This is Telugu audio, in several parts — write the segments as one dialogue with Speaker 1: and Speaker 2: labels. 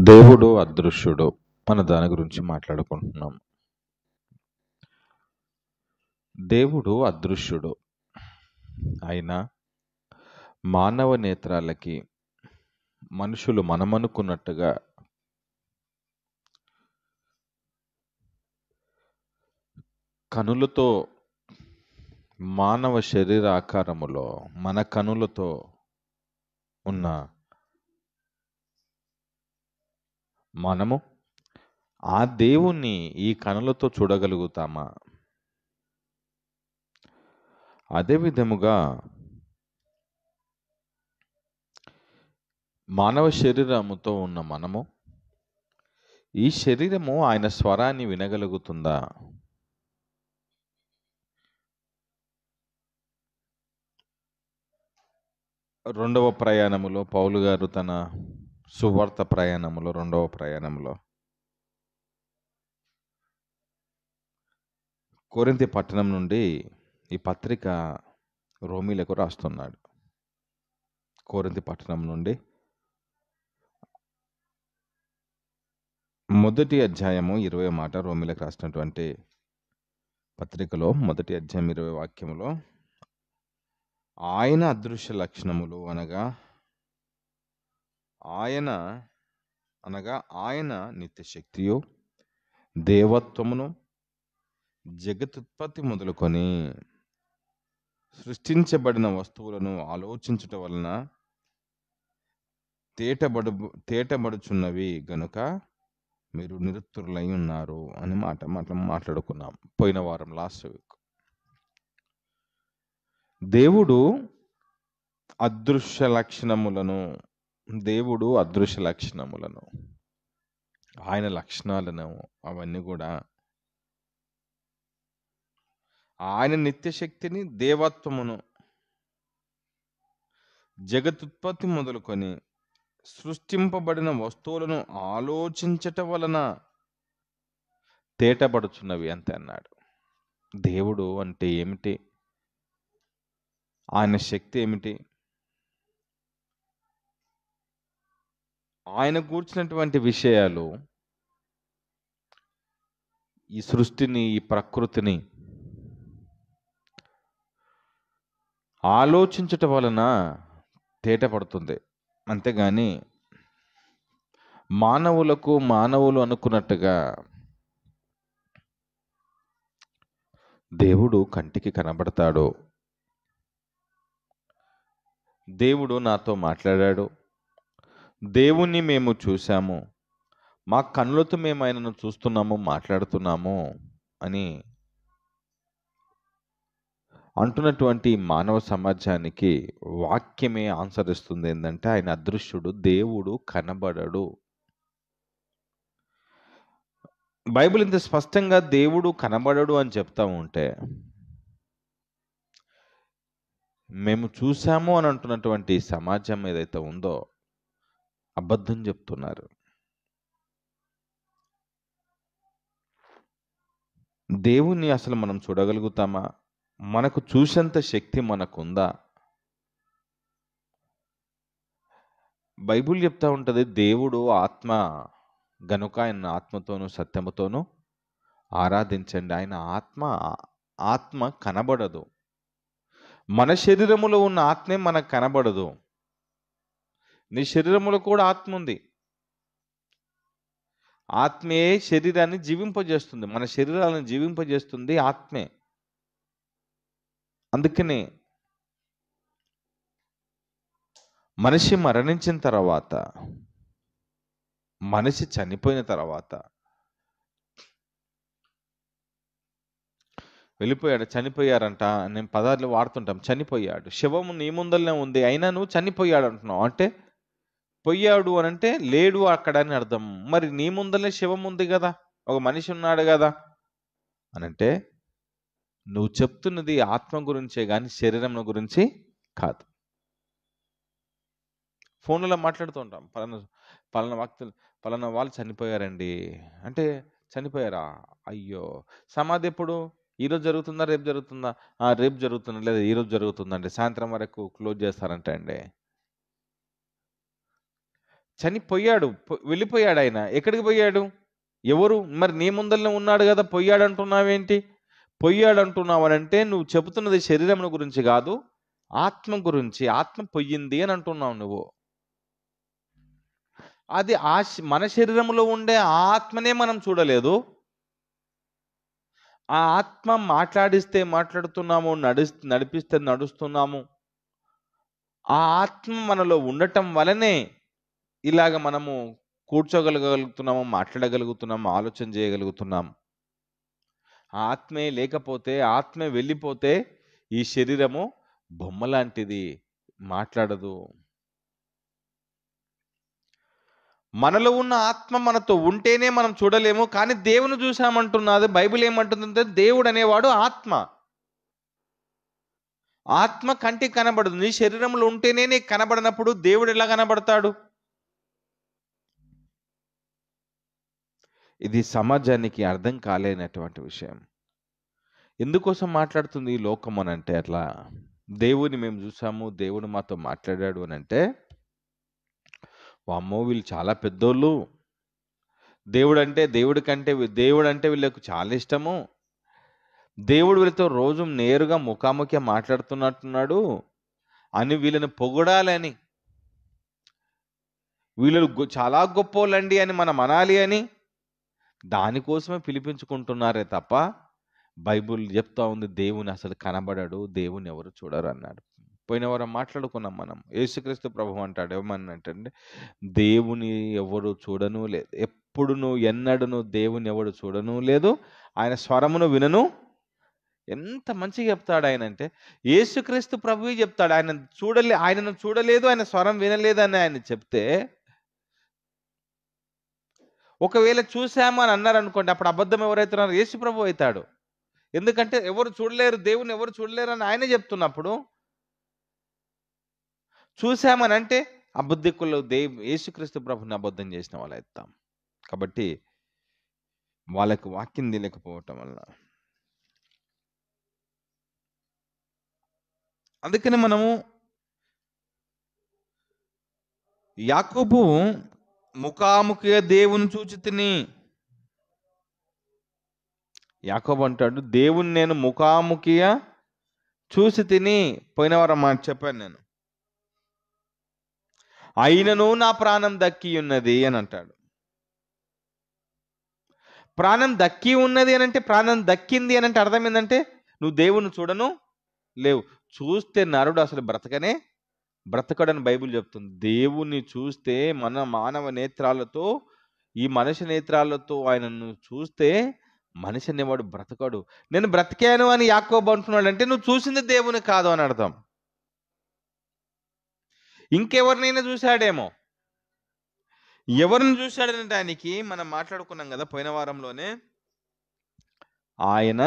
Speaker 1: దేవుడు అదృశ్యుడు. మన దాని గురించి మాట్లాడుకుంటున్నాం. దేవుడు అదృశ్యుడు అయినా మానవ నేత్రాలకి మనుషులు మనమనుకున్నట్టుగా కనులతో మానవ శరీర ఆకారములో మన కనులతో ఉన్న మనము ఆ దేవుణ్ణి ఈ కనులతో చూడగలుగుతామా? అదే విధముగా మానవ శరీరముతో ఉన్న మనము ఈ శరీరము ఆయన స్వరాన్ని వినగలుగుతుందా? రెండవ ప్రయాణములో పౌలు గారు తన సువార్త ప్రయాణములో రెండవ ప్రయాణంలో కొరింథీ పట్టణం నుండి ఈ పత్రిక రోమీలకు రాస్తున్నాడు. కొరింథీ పట్టణం నుండి మొదటి అధ్యాయము 20 మాట రోమీలకు రాసినటువంటి పత్రికలో మొదటి అధ్యాయం 20 వాక్యములో ఆయన అదృశ్య లక్షణములు అనగా ఆయన నిత్య శక్తియు దేవత్వమును జగతుత్పత్తి మొదలుకొని సృష్టించబడిన వస్తువులను ఆలోచించుట వలన తేటబడుచున్నవి గనుక మీరు నిరుత్తరులై ఉన్నారు అని మాట్లాడుకున్నాం పోయిన వారం, లాస్ట్ వీక్. దేవుడు అదృశ్య లక్షణములను ఆయన లక్షణాలను అవన్నీ కూడా ఆయన నిత్యశక్తిని దేవత్వమును జగతుత్పత్తి మొదలుకొని సృష్టింపబడిన వస్తువులను ఆలోచించట వలన తేటపడుచున్నవి అంతే అన్నాడు. దేవుడు అంటే ఏమిటి? ఆయన శక్తి ఏమిటి? ఆయన కూర్చున్నటువంటి విషయాలు ఈ సృష్టిని, ఈ ప్రకృతిని ఆలోచించట వలన తేటపడుతుంది. అంతేగాని మానవులు అనుకున్నట్టుగా దేవుడు కంటికి కనబడతాడు, దేవుడు నాతో మాట్లాడాడు, దేవుణ్ణి మేము చూశాము, మా కన్నులతో మేము ఆయనను చూస్తున్నాము, మాట్లాడుతున్నాము అని అంటున్నటువంటి మానవ సమాజానికి వాక్యమే ఆన్సర్ ఇస్తుంది. ఏంటంటే ఆయన అదృశ్యుడు, దేవుడు కనబడడు. బైబిల్ ఇంత స్పష్టంగా దేవుడు కనబడడు అని చెప్తా ఉంటే మేము చూసాము అని అంటున్నటువంటి సమాజం ఏదైతే ఉందో అబద్ధం చెప్తున్నారు. దేవుణ్ణి అసలు మనం చూడగలుగుతామా? మనకు చూసేంత శక్తి మనకుందా? బైబిల్ చెప్తా ఉంటుంది దేవుడు ఆత్మ గనుక ఆయన ఆత్మతోనూ సత్యముతోనూ ఆరాధించండి. ఆయన ఆత్మ కనబడదు. మన శరీరములో ఉన్న ఆత్మే మనకు కనబడదు. నీ శరీరములో కూడా ఆత్మ ఉంది. ఆత్మే శరీరాన్ని జీవింపజేస్తుంది. మన శరీరాలను జీవింపజేస్తుంది ఆత్మే. అందుకనే మనిషి మరణించిన తర్వాత, మనిషి చనిపోయిన తర్వాత వెళ్ళిపోయాడు, చనిపోయారంట నేను పదాలు వాడుతుంటాం. చనిపోయాడు, శవము నీ ముందరనే ఉంది, అయినా నువ్వు చనిపోయాడు అంటున్నావు. అంటే పోయాడు అని అంటే లేడు అక్కడ అని అర్థం. మరి నీ ముందరనే శవం ఉంది కదా, ఒక మనిషి ఉన్నాడు కదా అని అంటే నువ్వు చెప్తున్నది ఆత్మ గురించే కానీ శరీరం గురించి కాదు. ఫోన్లో మాట్లాడుతూ ఉంటాం, పలానా వాళ్ళు చనిపోయారండి అంటే చనిపోయారా? అయ్యో, సమాధి ఎప్పుడు? ఈరోజు జరుగుతుందా, రేపు జరుగుతుందా? రేపు జరుగుతుందా, లేదా ఈరోజు జరుగుతుందండి, సాయంత్రం వరకు క్లోజ్ చేస్తారంట అండి. చనిపోయాడు, వెళ్ళిపోయాడు. ఆయన ఎక్కడికి పోయాడు? ఎవరు? మరి నీ ముందరనే ఉన్నాడు కదా, పోయాడు అంటున్నావేంటి? పొయ్యాడు అంటున్నావు అని అంటే నువ్వు చెబుతున్నది శరీరం గురించి కాదు, ఆత్మ గురించి. ఆత్మ పొయ్యింది అని అంటున్నావు నువ్వు. అది మన శరీరంలో ఉండే ఆత్మనే మనం చూడలేదు. ఆ ఆత్మ మాట్లాడిస్తే మాట్లాడుతున్నాము, నడిపిస్తే నడుస్తున్నాము. ఆ ఆత్మ మనలో ఉండటం వలనే ఇలాగ మనము కూర్చోగలగలుగుతున్నాము, మాట్లాడగలుగుతున్నాము, ఆలోచన చేయగలుగుతున్నాము. ఆత్మే లేకపోతే, ఆత్మే వెళ్ళిపోతే ఈ శరీరము బొమ్మ లాంటిది, మాట్లాడదు. మనలో ఉన్న ఆత్మ మనతో ఉంటేనే మనం చూడలేము. కానీ దేవుని చూసామంటున్నది బైబిల్. ఏమంటుందంటే దేవుడు అనేవాడు ఆత్మ. ఆత్మ కంటికి కనబడదు. నీ శరీరంలో ఉంటేనే నీకు కనబడినప్పుడు దేవుడు ఎలా కనబడతాడు? ఇది సమాజానికి అర్థం కాలేనటువంటి విషయం. ఎందుకోసం మాట్లాడుతుంది ఈ లోకం అని అంటే, అట్లా దేవుని మేము చూసాము, దేవుడు మాతో మాట్లాడాడు అని అంటే, వామ్మో వీళ్ళు చాలా పెద్దోళ్ళు, దేవుడు అంటే వీళ్ళకు చాలా ఇష్టము, దేవుడు వీళ్ళతో రోజు నేరుగా ముఖాముఖి మాట్లాడుతున్నట్టున్నాడు అని వీళ్ళని పొగడాలని, వీళ్ళు చాలా గొప్పోళ్ళండి అని మనం అనాలి అని దానికోసమే పిలిపించుకుంటున్నారే తప్ప బైబుల్ చెప్తా ఉంది దేవుని అసలు కనబడడు, దేవుని ఎవరు చూడరు అన్నాడు. పోయిన వారం మాట్లాడుకున్నాం మనం. యేసుక్రీస్తు ప్రభు అంటాడు ఏమన్నంటే, దేవుని ఎవరు చూడను లేదు, ఎప్పుడును ఎన్నడను దేవుని ఎవడు చూడను లేదు, ఆయన స్వరమును వినను. ఎంత మంచిగా చెప్తాడు ఆయన అంటే, యేసుక్రీస్తు ప్రభువే చెప్తాడు. ఆయనను చూడలేదు, ఆయన స్వరం వినలేదు అని ఆయన చెప్తే, ఒకవేళ చూసాము అని అన్నారు అనుకోండి, అప్పుడు అబద్ధం ఎవరైతున్నారు? యేసు ప్రభు అవుతాడు. ఎందుకంటే ఎవరు చూడలేరు, దేవుని ఎవరు చూడలేరు అని ఆయనే చెప్తున్నప్పుడు, చూసామని అంటే అబద్ధికులు యేసుక్రీస్తు ప్రభుని అబద్ధం చేసిన వాళ్ళు అవుతాం. కాబట్టి వాళ్ళకి వాక్యం తెలియకపోవటం వల్ల, అందుకని మనము యాకోబు ముఖాముఖిగా దేవుని చూచి తిని, యాకోబు అంటాడు దేవుని నేను ముఖాముఖిగా చూసి తిని, పోయిన వారం మాట చెప్పాను నేను, అయినను నా ప్రాణం దక్కి ఉన్నది అని అంటాడు. ప్రాణం దక్కి ఉన్నది అని అంటే, ప్రాణం దక్కింది అని అంటే అర్థం ఏంటంటే, నువ్వు దేవుని చూడను లేవు. చూస్తే నరుడు అసలు బ్రతకడని బైబిల్ చెప్తుంది. దేవుణ్ణి చూస్తే మన మానవ నేత్రాలతో, ఈ మనిషి నేత్రాలతో ఆయనను చూస్తే మనిషి అనేవాడు బ్రతకడు. నేను బ్రతికాను అని యాకోబు అంటున్నాడు అంటే, నువ్వు చూసింది దేవుని కాదు అని అర్థం. ఇంకెవరినైనా చూశాడేమో. ఎవరిని చూశాడనే దానికి మనం మాట్లాడుకున్నాం కదా పోయిన వారంలోనే. ఆయన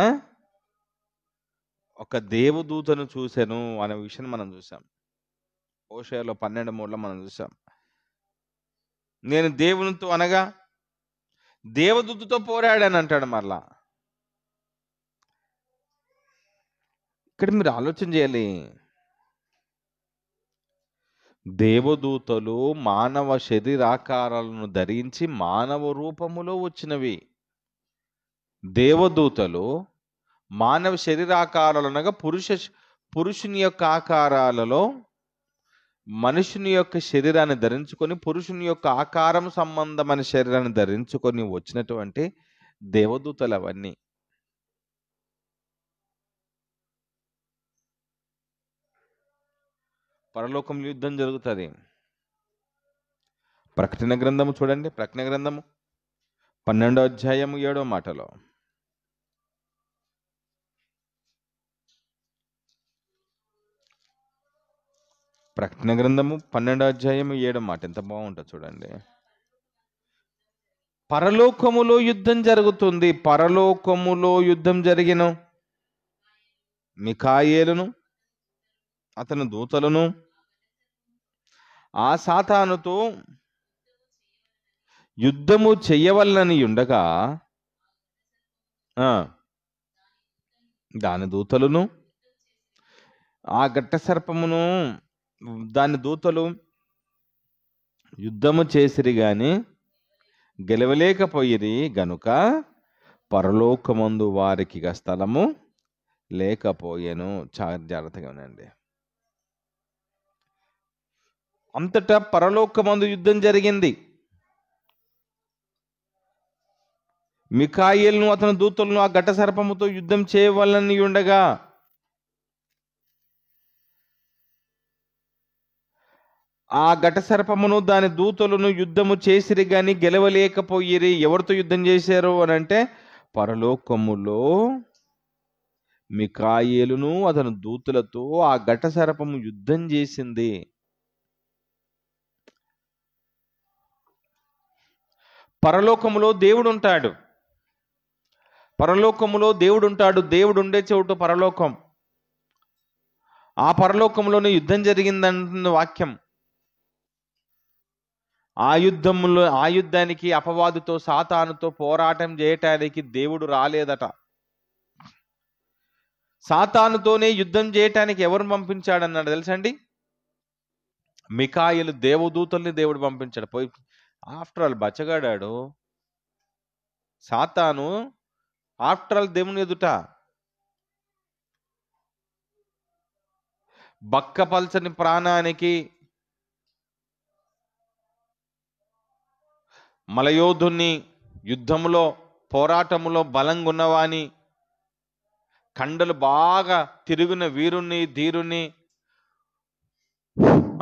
Speaker 1: ఒక దేవదూతను చూశాను అనే విషయం మనం చూసాం. హోషేయలో 12:3 మనం చూసాం. నేను దేవునితో అనగా దేవదూతతో పోరాడని అంటాడు. మరలా ఇక్కడ మీరు ఆలోచన చేయాలి. దేవదూతలు మానవ శరీరాకారాలను ధరించి మానవ రూపములో వచ్చినవి. దేవదూతలు మానవ శరీరాకారాలు అనగా పురుషుని యొక్క ఆకారాలలో మనుషుని యొక్క శరీరాన్ని ధరించుకొని, పురుషుని యొక్క ఆకారం సంబంధమైన శరీరాన్ని ధరించుకొని వచ్చినటువంటి దేవదూతలు అవన్నీ. పరలోకంలో యుద్ధం జరుగుతుంది. ప్రకటన గ్రంథము చూడండి, ప్రకటన గ్రంథము 12వ అధ్యాయము 7వ మాటలో, ప్రకటన గ్రంథము 12వ అధ్యాయము 7వ మాట ఎంత బాగుంటుంది చూడండి. పరలోకములో యుద్ధం జరుగుతుంది. పరలోకములో యుద్ధం జరిగిన మిఖాయేలును అతని దూతలను ఆ సాతానుతో యుద్ధము చెయ్యవలనని ఉండగా, దాని దూతలను ఆ ఘట్ట సర్పమును దాని దూతలు యుద్ధము చేసిరి గాని గెలవలేకపోయిరి గనుక పరలోకమందు వారికి స్థలము లేకపోయెను. జాగ్రత్తగా వినండి. అంతటా పరలోకమందు యుద్ధం జరిగింది. మిఖాయేలును అతని దూతలను ఆ ఘట సర్పముతో యుద్ధం చేయవలనని ఉండగా ఆ ఘట సర్పమును దాని దూతలను యుద్ధము చేసిరి గాని గెలవలేకపోయిరి. ఎవరితో యుద్ధం చేశారు అని అంటే, పరలోకములో మిఖాయేలును అతని దూతలతో ఆ ఘట సర్పము యుద్ధం చేసింది. పరలోకములో దేవుడు ఉంటాడు. పరలోకములో దేవుడు ఉంటాడు. దేవుడు ఉండే చోటు పరలోకం. ఆ పరలోకంలోనే యుద్ధం జరిగిందంటున్న వాక్యం. ఆ యుద్ధానికి అపవాదుతో సాతానుతో పోరాటం చేయటానికి దేవుడు రాలేదట. సాతానుతోనే యుద్ధం చేయటానికి ఎవరు పంపించాడన్నాడు తెలుసండి? మిఖాయేలు దేవదూతల్ని దేవుడు పంపించాడు. పోయి ఆఫ్టర్ ఆల్ బచ్చగాడాడు సాతాను. ఆఫ్టర్ ఆల్ దేవుని ఎదుట బక్కపల్చని ప్రాణానికి మలయోధుని యుద్ధములో పోరాటములో బలంగా ఉన్నవాని, కండలు బాగా తిరుగున వీరుణ్ణి ధీరుణ్ణి,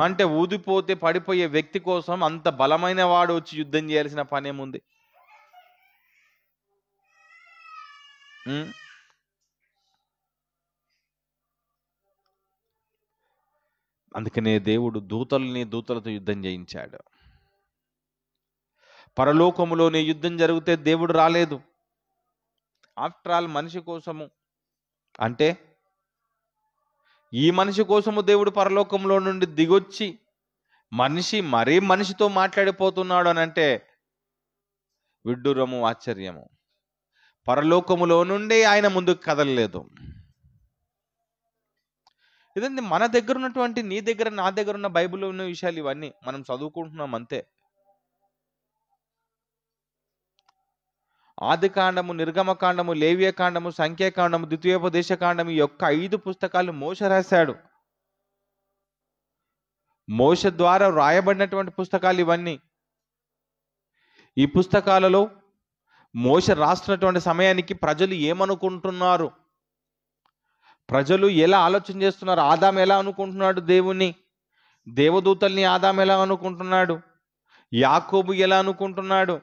Speaker 1: అంటే ఊదిపోతే పడిపోయే వ్యక్తి కోసం అంత బలమైన వాడు వచ్చి యుద్ధం చేయాల్సిన పనేముంది? అందుకనే దేవుడు దూతలతో యుద్ధం చేయించాడు. పరలోకములోనే యుద్ధం జరిగితే దేవుడు రాలేదు. ఆఫ్టర్ ఆల్ మనిషి కోసము, అంటే ఈ మనిషి కోసము దేవుడు పరలోకంలో నుండి దిగొచ్చి మరీ మనిషితో మాట్లాడిపోతున్నాడు అని అంటే విడ్డూరము, ఆశ్చర్యము. పరలోకములో నుండి ఆయన ముందుకు కదలలేదు. ఇదండి మన దగ్గర ఉన్నటువంటి, నీ దగ్గర నా దగ్గర ఉన్న బైబిల్లో ఉన్న విషయాలు ఇవన్నీ మనం చదువుకుంటున్నాం అంతే. ఆదికాండము, నిర్గమకాండము, లేవియకాండము, సంఖ్యాకాండము, ద్వితీయోపదేశకాండము, ఈ యొక్క 5 పుస్తకాలు మోషే రాశాడు. మోషే ద్వారా రాయబడినటువంటి పుస్తకాలు ఇవన్నీ. ఈ పుస్తకాలలో మోషే రాస్తున్నటువంటి సమయానికి ప్రజలు ఏమనుకుంటున్నారు, ప్రజలు ఎలా ఆలోచన చేస్తున్నారు, ఆదాం ఎలా అనుకుంటున్నాడు దేవుణ్ణి, దేవదూతల్ని ఆదాం ఎలా అనుకుంటున్నాడు, యాకోబు ఎలా అనుకుంటున్నాడు,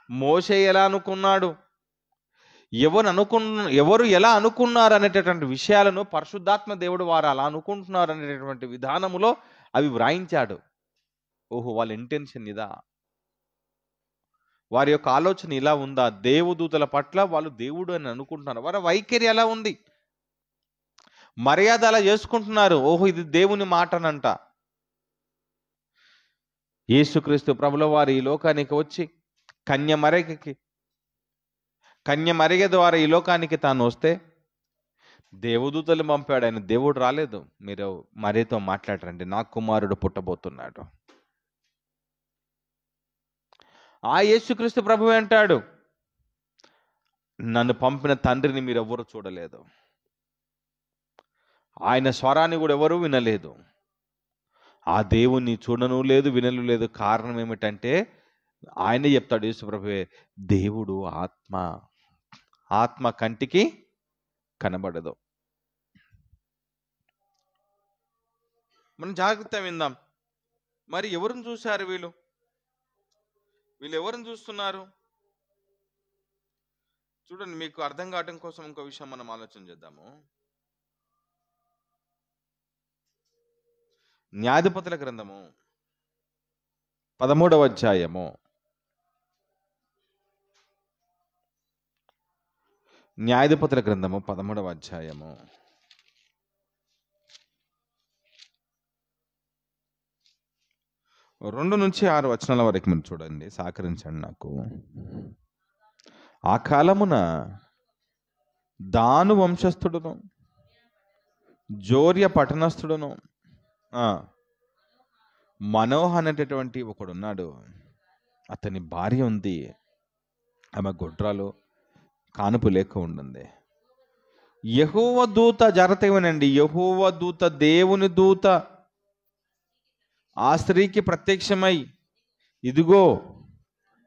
Speaker 1: మోషే ఎలా అనుకున్నాడు, ఎవరు ఎలా అనుకున్నారు అనేటటువంటి విషయాలను పరిశుద్ధాత్మ దేవుడు వారు అలా అనుకుంటున్నారు అనేటటువంటి విధానములో అవి వ్రాయించాడు. ఓహో, వాళ్ళ ఇంటెన్షన్ ఇదా, వారి యొక్క ఆలోచన ఇలా ఉందా, దేవదూతల పట్ల వాళ్ళు దేవుడు అని అనుకుంటున్నారు, వారి వైఖరి ఎలా ఉంది, మర్యాద అలా చేసుకుంటున్నారు. ఓహో, ఇది దేవుని మాటనంట. యేసుక్రీస్తు ప్రభుల వారు ఈ లోకానికి వచ్చి కన్యమరిగ ద్వారా ఈ లోకానికి తాను వస్తే దేవదూతలు పంపాడు. ఆయన దేవుడు రాలేదు. మీరు మరియతో మాట్లాడరండి, నా కుమారుడు పుట్టబోతున్నాడు. ఆ యేసుక్రీస్తు ప్రభువే అంటాడు, నన్ను పంపిన తండ్రిని మీరు ఎవరు చూడలేదు, ఆయన స్వరాన్ని కూడా ఎవరు వినలేదు, ఆ దేవుణ్ణి చూడను లేదు, వినలు లేదు. కారణం ఏమిటంటే ఆయన చెప్తాడు, యేసుప్రభువే, దేవుడు ఆత్మ, ఆత్మ కంటికి కనబడదు. మనం జాగ్రత్త విందాం. మరి ఎవరిని చూశారు వీళ్ళు ఎవరిని చూస్తున్నారు? చూడండి, మీకు అర్థం కావటం కోసం ఇంకో విషయం మనం ఆలోచన చేద్దాము. న్యాయాధిపతుల గ్రంథము 13వ అధ్యాయము, న్యాయాధిపతుల గ్రంథము 13వ అధ్యాయము 2 నుంచి 6 వచనాల వరకు మీరు చూడండి, సహకరించండి నాకు. ఆ కాలమున దాను వంశస్థుడును జోర్య పట్టణస్థుడును మనోహ అనేటటువంటి ఒకడున్నాడు, అతని భార్య ఉంది, ఆమె గొడ్రాలు, కానుపు లేక ఉండింది. యెహోవా దూత, జాగ్రత్తగా వినండి, యెహోవా దూత, దేవుని దూత ఆ స్త్రీకి ప్రత్యక్షమై, ఇదిగో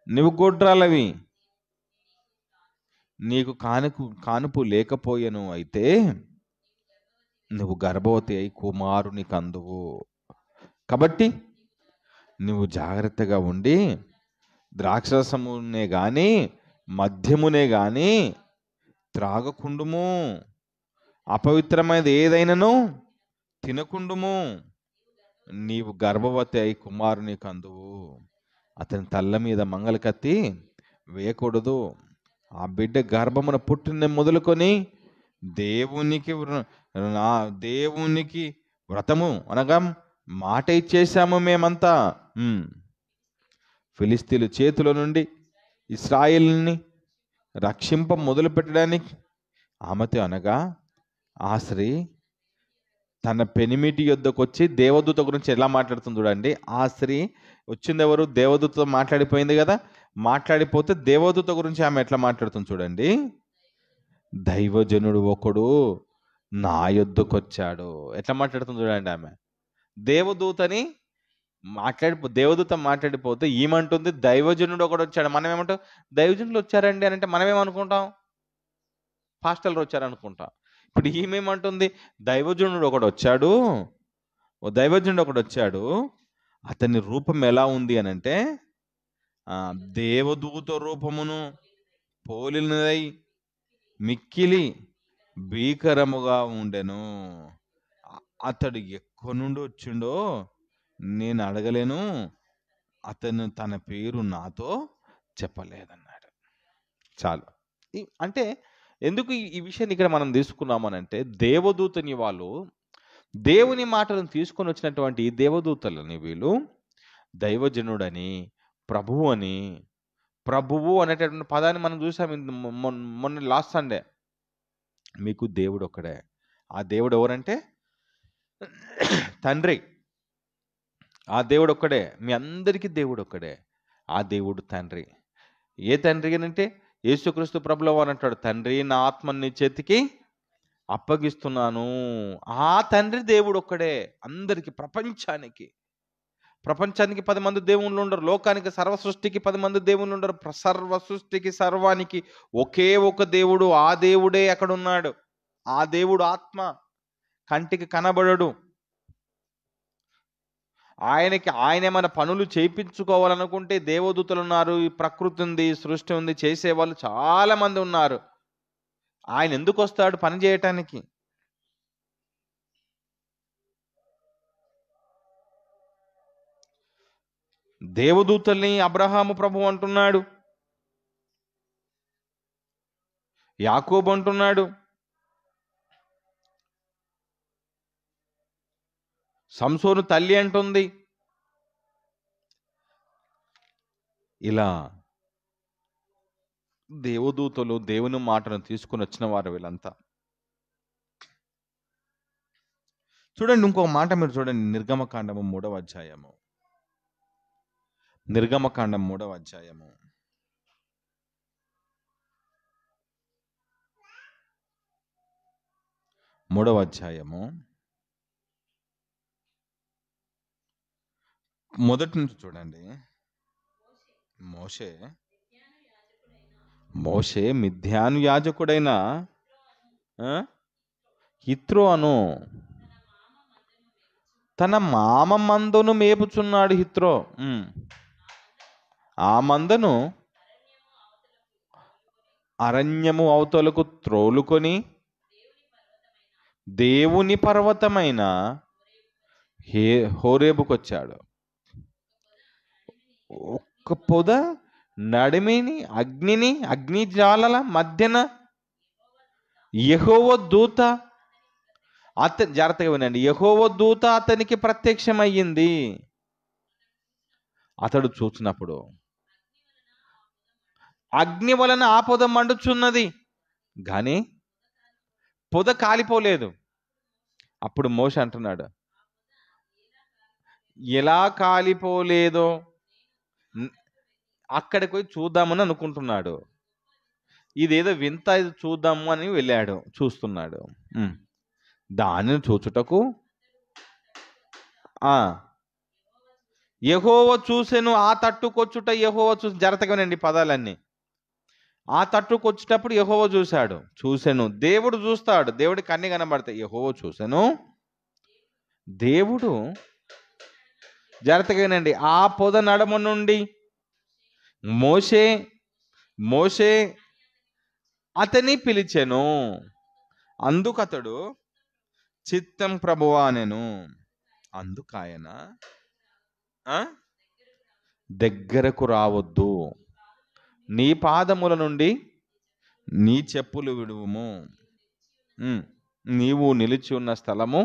Speaker 1: నువ్వు గొడ్రాలవి, నీకు కానుపు లేకపోయెను, అయితే నువ్వు గర్భవతి అయి కుమారుని కందువు, కాబట్టి నువ్వు జాగ్రత్తగా ఉండి ద్రాక్షరసమునే గాని మద్యమునే గాని త్రాగకుండుము, అపవిత్రమైనది ఏదైనాను తినకుండుము, నీవు గర్భవతి అయి కుమారుని కందువు, అతని తల్ల మీద మంగళ కత్తి వేయకూడదు, ఆ బిడ్డ గర్భమున పుట్టిన మొదలుకొని దేవునికి వ్రతము అనగా మాట ఇచ్చేశాము మేమంతా, ఫిలిస్తీన్ల చేతుల నుండి ఇశ్రాయేలుని రక్షింప మొదలు పెట్టడానికి ఆమెతో అనగా, ఆ స్త్రీ తన పెనిమిటి యొద్దకు వచ్చి దేవదూత గురించి ఎలా మాట్లాడుతుంది చూడండి. ఆ స్త్రీ వచ్చింది ఎవరు? దేవదూతతో మాట్లాడిపోయింది కదా. మాట్లాడిపోతే దేవదూత గురించి ఆమె ఎట్లా మాట్లాడుతుంది చూడండి. దైవజనుడు ఒకడు నా యొద్దకు వచ్చాడు, ఎట్లా మాట్లాడుతుంది చూడండి. ఆమె దేవదూత మాట్లాడిపోతే ఏమంటుంది? దైవజనుడు ఒకడు వచ్చాడు. మనం ఏమంటాం? దైవజనులు వచ్చారండి అని అంటే మనం ఏమనుకుంటాం? పాస్టర్లు వచ్చారనుకుంటాం. ఇప్పుడు ఈమెమంటుంది? దైవజనుడు ఒకడు వచ్చాడు, అతని రూపం ఎలా ఉంది అని అంటే దేవదూత రూపమును పోలినదై మిక్కిలి భీకరముగా ఉండెను. అతడు ఎక్కడి నుండి వచ్చిండో నేను అడగలేను, అతను తన పేరు నాతో చెప్పలేదన్నాడు. చాలు. అంటే ఎందుకు ఈ విషయాన్ని ఇక్కడ మనం తీసుకున్నామనంటే, దేవదూతని వాళ్ళు, దేవుని మాటలను తీసుకొని వచ్చినటువంటి దేవదూతలని వీళ్ళు దైవజనుడని, ప్రభువు అనేటటువంటి పదాన్ని మనం చూసాం మొన్న లాస్ట్ సండే. మీకు దేవుడు ఒక్కడే. ఆ దేవుడు ఎవరంటే తండ్రి. ఆ దేవుడు ఒక్కడే, మీ అందరికీ దేవుడు ఒక్కడే. ఆ దేవుడు తండ్రి. ఏ తండ్రి అంటే యేసుక్రీస్తు ప్రభుల వారు అంటాడు, తండ్రి నా ఆత్మని నీ చేతికి అప్పగిస్తున్నాను. ఆ తండ్రి దేవుడు ఒక్కడే అందరికి, ప్రపంచానికి 10 మంది దేవుళ్ళు ఉండరు. లోకానికి, సర్వ సృష్టికి 10 మంది దేవుళ్ళు ఉండరు. సర్వ సృష్టికి, సర్వానికి ఒకే ఒక దేవుడు. ఆ దేవుడే అక్కడ ఉన్నాడు. ఆ దేవుడు ఆత్మ, కంటికి కనబడడు. ఆయన ఏమైనా పనులు చేయించుకోవాలనుకుంటే దేవదూతలు ఉన్నారు, ఈ ప్రకృతి ఉంది, సృష్టి ఉంది, చేసేవాళ్ళు చాలా మంది ఉన్నారు. ఆయన ఎందుకు వస్తాడు పని చేయటానికి? దేవదూతల్ని అబ్రహాము ప్రభు అంటున్నాడు, యాకోబు అంటున్నాడు, సంసోను తల్లి అంటుంది. ఇలా దేవదూతలు దేవుని మాటను తీసుకుని వచ్చిన వారు వీళ్ళంతా. చూడండి, ఇంకో మాట మీరు చూడండి. నిర్గమకాండము 3వ అధ్యాయము. నిర్గమకాండం 3వ అధ్యాయము. మొదటి నుంచి చూడండి. మోషే మిద్యాను యాజకుడైన హిత్రో అను తన మామ మందను మేపుచున్నాడు. హిత్రో ఆ మందను అరణ్యము అవతలకు త్రోలుకొని దేవుని పర్వతమైన హోరేబుకొచ్చాడు. ఒక్క పొద నడిమిని అగ్నిజ్వాలల మధ్యన యెహోవా దూత, జాగ్రత్తగా వినండి, యెహోవా దూత అతనికి ప్రత్యక్షమయ్యింది. అతడు చూసినప్పుడు అగ్ని వలన ఆ పొద మండుచున్నది, కానీ పొద కాలిపోలేదు. అప్పుడు మోషే అంటున్నాడు, ఎలా కాలిపోలేదో అక్కడికి పోయి చూద్దామని అనుకుంటున్నాడు. ఇదేదో వింత, ఇది చూద్దాము అని వెళ్ళాడు, చూస్తున్నాడు. దానిని చూచుటకు యెహోవా చూసెను. ఆ తట్టుకొచ్చుట యెహోవా చూసి, జరతగానండి పదాలన్నీ. ఆ తట్టుకొచ్చేటప్పుడు యెహోవా చూశాడు, చూసెను. దేవుడు చూస్తాడు, దేవుడికి అన్ని కనబడతాయి. యెహోవా చూసెను, దేవుడు జాగ్రత్తగానండి ఆ పొద నడమ నుండి మోషే మోషే అతని పిలిచెను. అందుకతడు చిత్తం ప్రభువా అనెను. అందుకాయన దగ్గరకు రావద్దు, నీ పాదముల నుండి నీ చెప్పులు విడువుము, నీవు నిలిచి ఉన్న స్థలము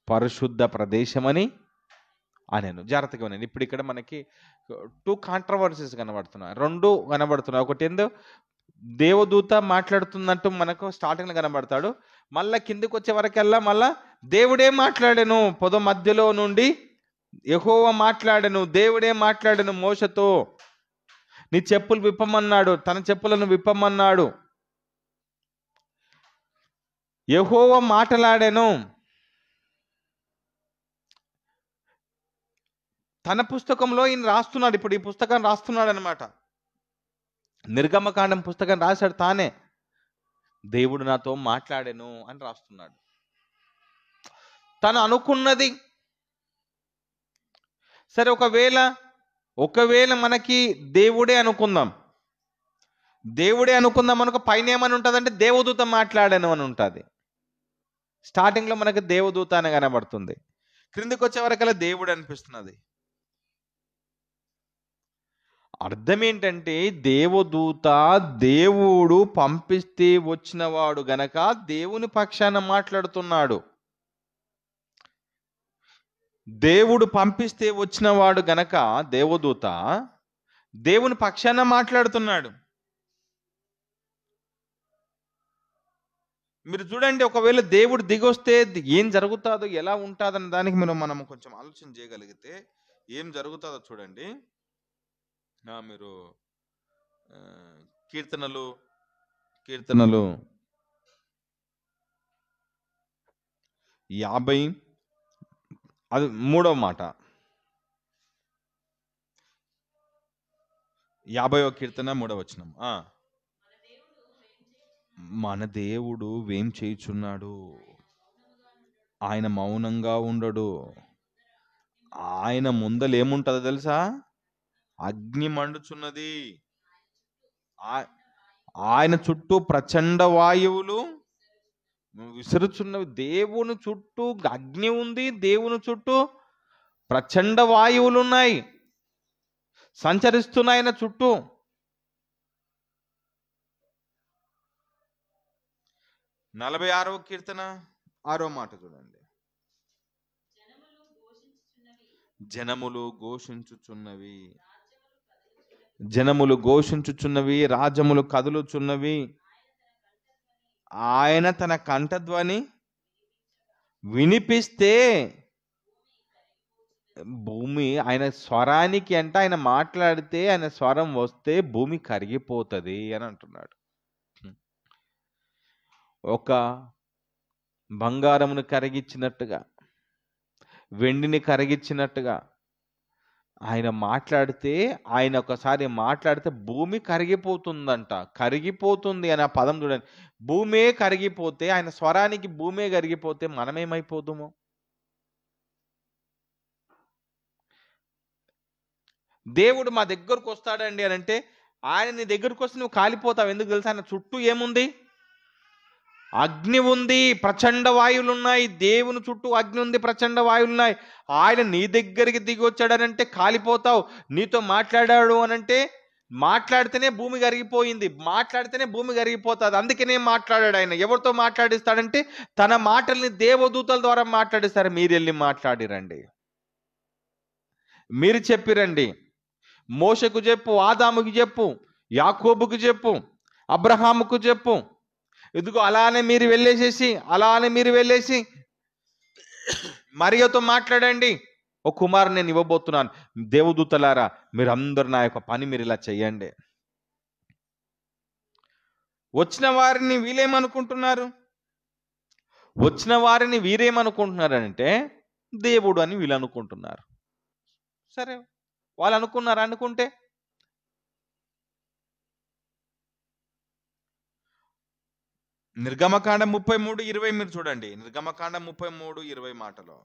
Speaker 1: పరిశుద్ధ ప్రదేశమని అనెను. జాగ్రత్తగా ఉన్నాను. ఇప్పుడు ఇక్కడ మనకి 2 కాంట్రవర్సీస్ కనబడుతున్నాయి, 2 కనబడుతున్నాయి. ఒకటి ఏందో దేవదూత మాట్లాడుతున్నట్టు మనకు స్టార్టింగ్లో కనబడతాడు. మళ్ళా కిందికి వచ్చే వరకల్లా మళ్ళా దేవుడే మాట్లాడాను. పొద మధ్యలో నుండి యెహోవా మాట్లాడాను, దేవుడే మాట్లాడాను మోషతో. నీ చెప్పులు విప్పమన్నాడు, తన చెప్పులను విప్పమన్నాడు. యెహోవా మాట్లాడాను. తన పుస్తకంలో ఈయన రాస్తున్నాడు. ఇప్పుడు ఈ పుస్తకం రాస్తున్నాడు అనమాట. నిర్గమకాండం పుస్తకం రాశాడు తానే. దేవుడు నాతో మాట్లాడాను అని రాస్తున్నాడు. తను అనుకున్నది. సరే, ఒకవేళ మనకి దేవుడే అనుకుందాం అనుకో, పైన ఏమని ఉంటుందంటే దేవదూత మాట్లాడాను అని ఉంటుంది. స్టార్టింగ్లో మనకి దేవదూత అని కనబడుతుంది, క్రిందికి వచ్చే వరకల్లా దేవుడు అనిపిస్తున్నది. అర్థం ఏంటంటే దేవదూత దేవుడు పంపిస్తే వచ్చినవాడు గనక దేవుని పక్షాన మాట్లాడుతున్నాడు. దేవుడు పంపిస్తే వచ్చినవాడు గనక దేవదూత దేవుని పక్షాన మాట్లాడుతున్నాడు. మీరు చూడండి, ఒకవేళ దేవుడు దిగొస్తే ఏం జరుగుతుందో, ఎలా ఉంటుందన్న దానికి మనం కొంచెం ఆలోచన చేయగలిగితే ఏం జరుగుతుందో చూడండి. మీరు కీర్తనలు 50 అది 3వ మాట, 50వ కీర్తన 3వ వచనం. మన దేవుడు వేం చేయుచున్నాడు, ఆయన మౌనంగా ఉండడు. ఆయన ముందలు ఏముంటుందో తెలుసా? అగ్ని మండుచున్నది, ఆయన చుట్టూ ప్రచండ వాయువులు విసురుచున్నవి. దేవుని చుట్టూ అగ్ని ఉంది, దేవుని చుట్టూ ప్రచండ వాయువులు ఉన్నాయి, సంచరిస్తున్నాయి ఆయన చుట్టూ. 46వ కీర్తన 6వ మాట చూడండి. జనములు ఘోషించుచున్నవి, రాజ్యములు కదులుచున్నవి. ఆయన తన కంఠధ్వని వినిపిస్తే భూమి, ఆయన స్వరానికి అంటే ఆయన మాట్లాడితే, ఆయన స్వరం వస్తే భూమి కరిగిపోతుంది అని అంటున్నాడు. ఒక బంగారమును కరిగించినట్టుగా, వెండిని కరిగించినట్టుగా ఆయన మాట్లాడితే, ఆయన ఒకసారి మాట్లాడితే భూమి కరిగిపోతుందంట. కరిగిపోతుంది అని ఆ పదం చూడండి. భూమే కరిగిపోతే, ఆయన స్వరానికి భూమే కరిగిపోతే మనమేమైపోదుమో? దేవుడు మా దగ్గరకు వస్తాడండి అని అంటే, ఆయన నీ దగ్గరకు వస్తే నువ్వు కాలిపోతావు. ఎందుకు తెలుసా? ఆయన చుట్టూ ఏముంది? అగ్ని ఉంది, ప్రచండ వాయువులు ఉన్నాయి. దేవుని చుట్టూ అగ్ని ఉంది, ప్రచండ వాయువులు ఉన్నాయి. ఆయన నీ దగ్గరికి దిగి వచ్చాడనంటే కాలిపోతావు. నీతో మాట్లాడాడు అనంటే, మాట్లాడితేనే భూమి కరిగిపోయింది, మాట్లాడితేనే భూమి కరిగిపోతుంది. అందుకనే మాట్లాడాడు ఆయన. ఎవరితో మాట్లాడిస్తాడంటే తన మాటల్ని దేవదూతల ద్వారా మాట్లాడిస్తారు. మీరు వెళ్ళి మాట్లాడిరండి, మీరు చెప్పిరండి. మోషకు చెప్పు, ఆదాముకి చెప్పు, యాకోబుకు చెప్పు, అబ్రహాముకు చెప్పు. ఇదిగో అలానే మీరు వెళ్ళేసి మరియతో మాట్లాడండి. ఒక కుమారుని నేను ఇవ్వబోతున్నాను, దేవదూతలారా మీరందరూ నా యొక్క పని మీరు ఇలా చెయ్యండి. వచ్చిన వారిని వీరేమనుకుంటున్నారంటే దేవుడు అని వీళ్ళు అనుకుంటున్నారు. సరే, వాళ్ళు అనుకున్నారు. అనుకుంటే నిర్గమకాండం 33:20 మీరు చూడండి. నిర్గమకాండం 33:20 మాటలో,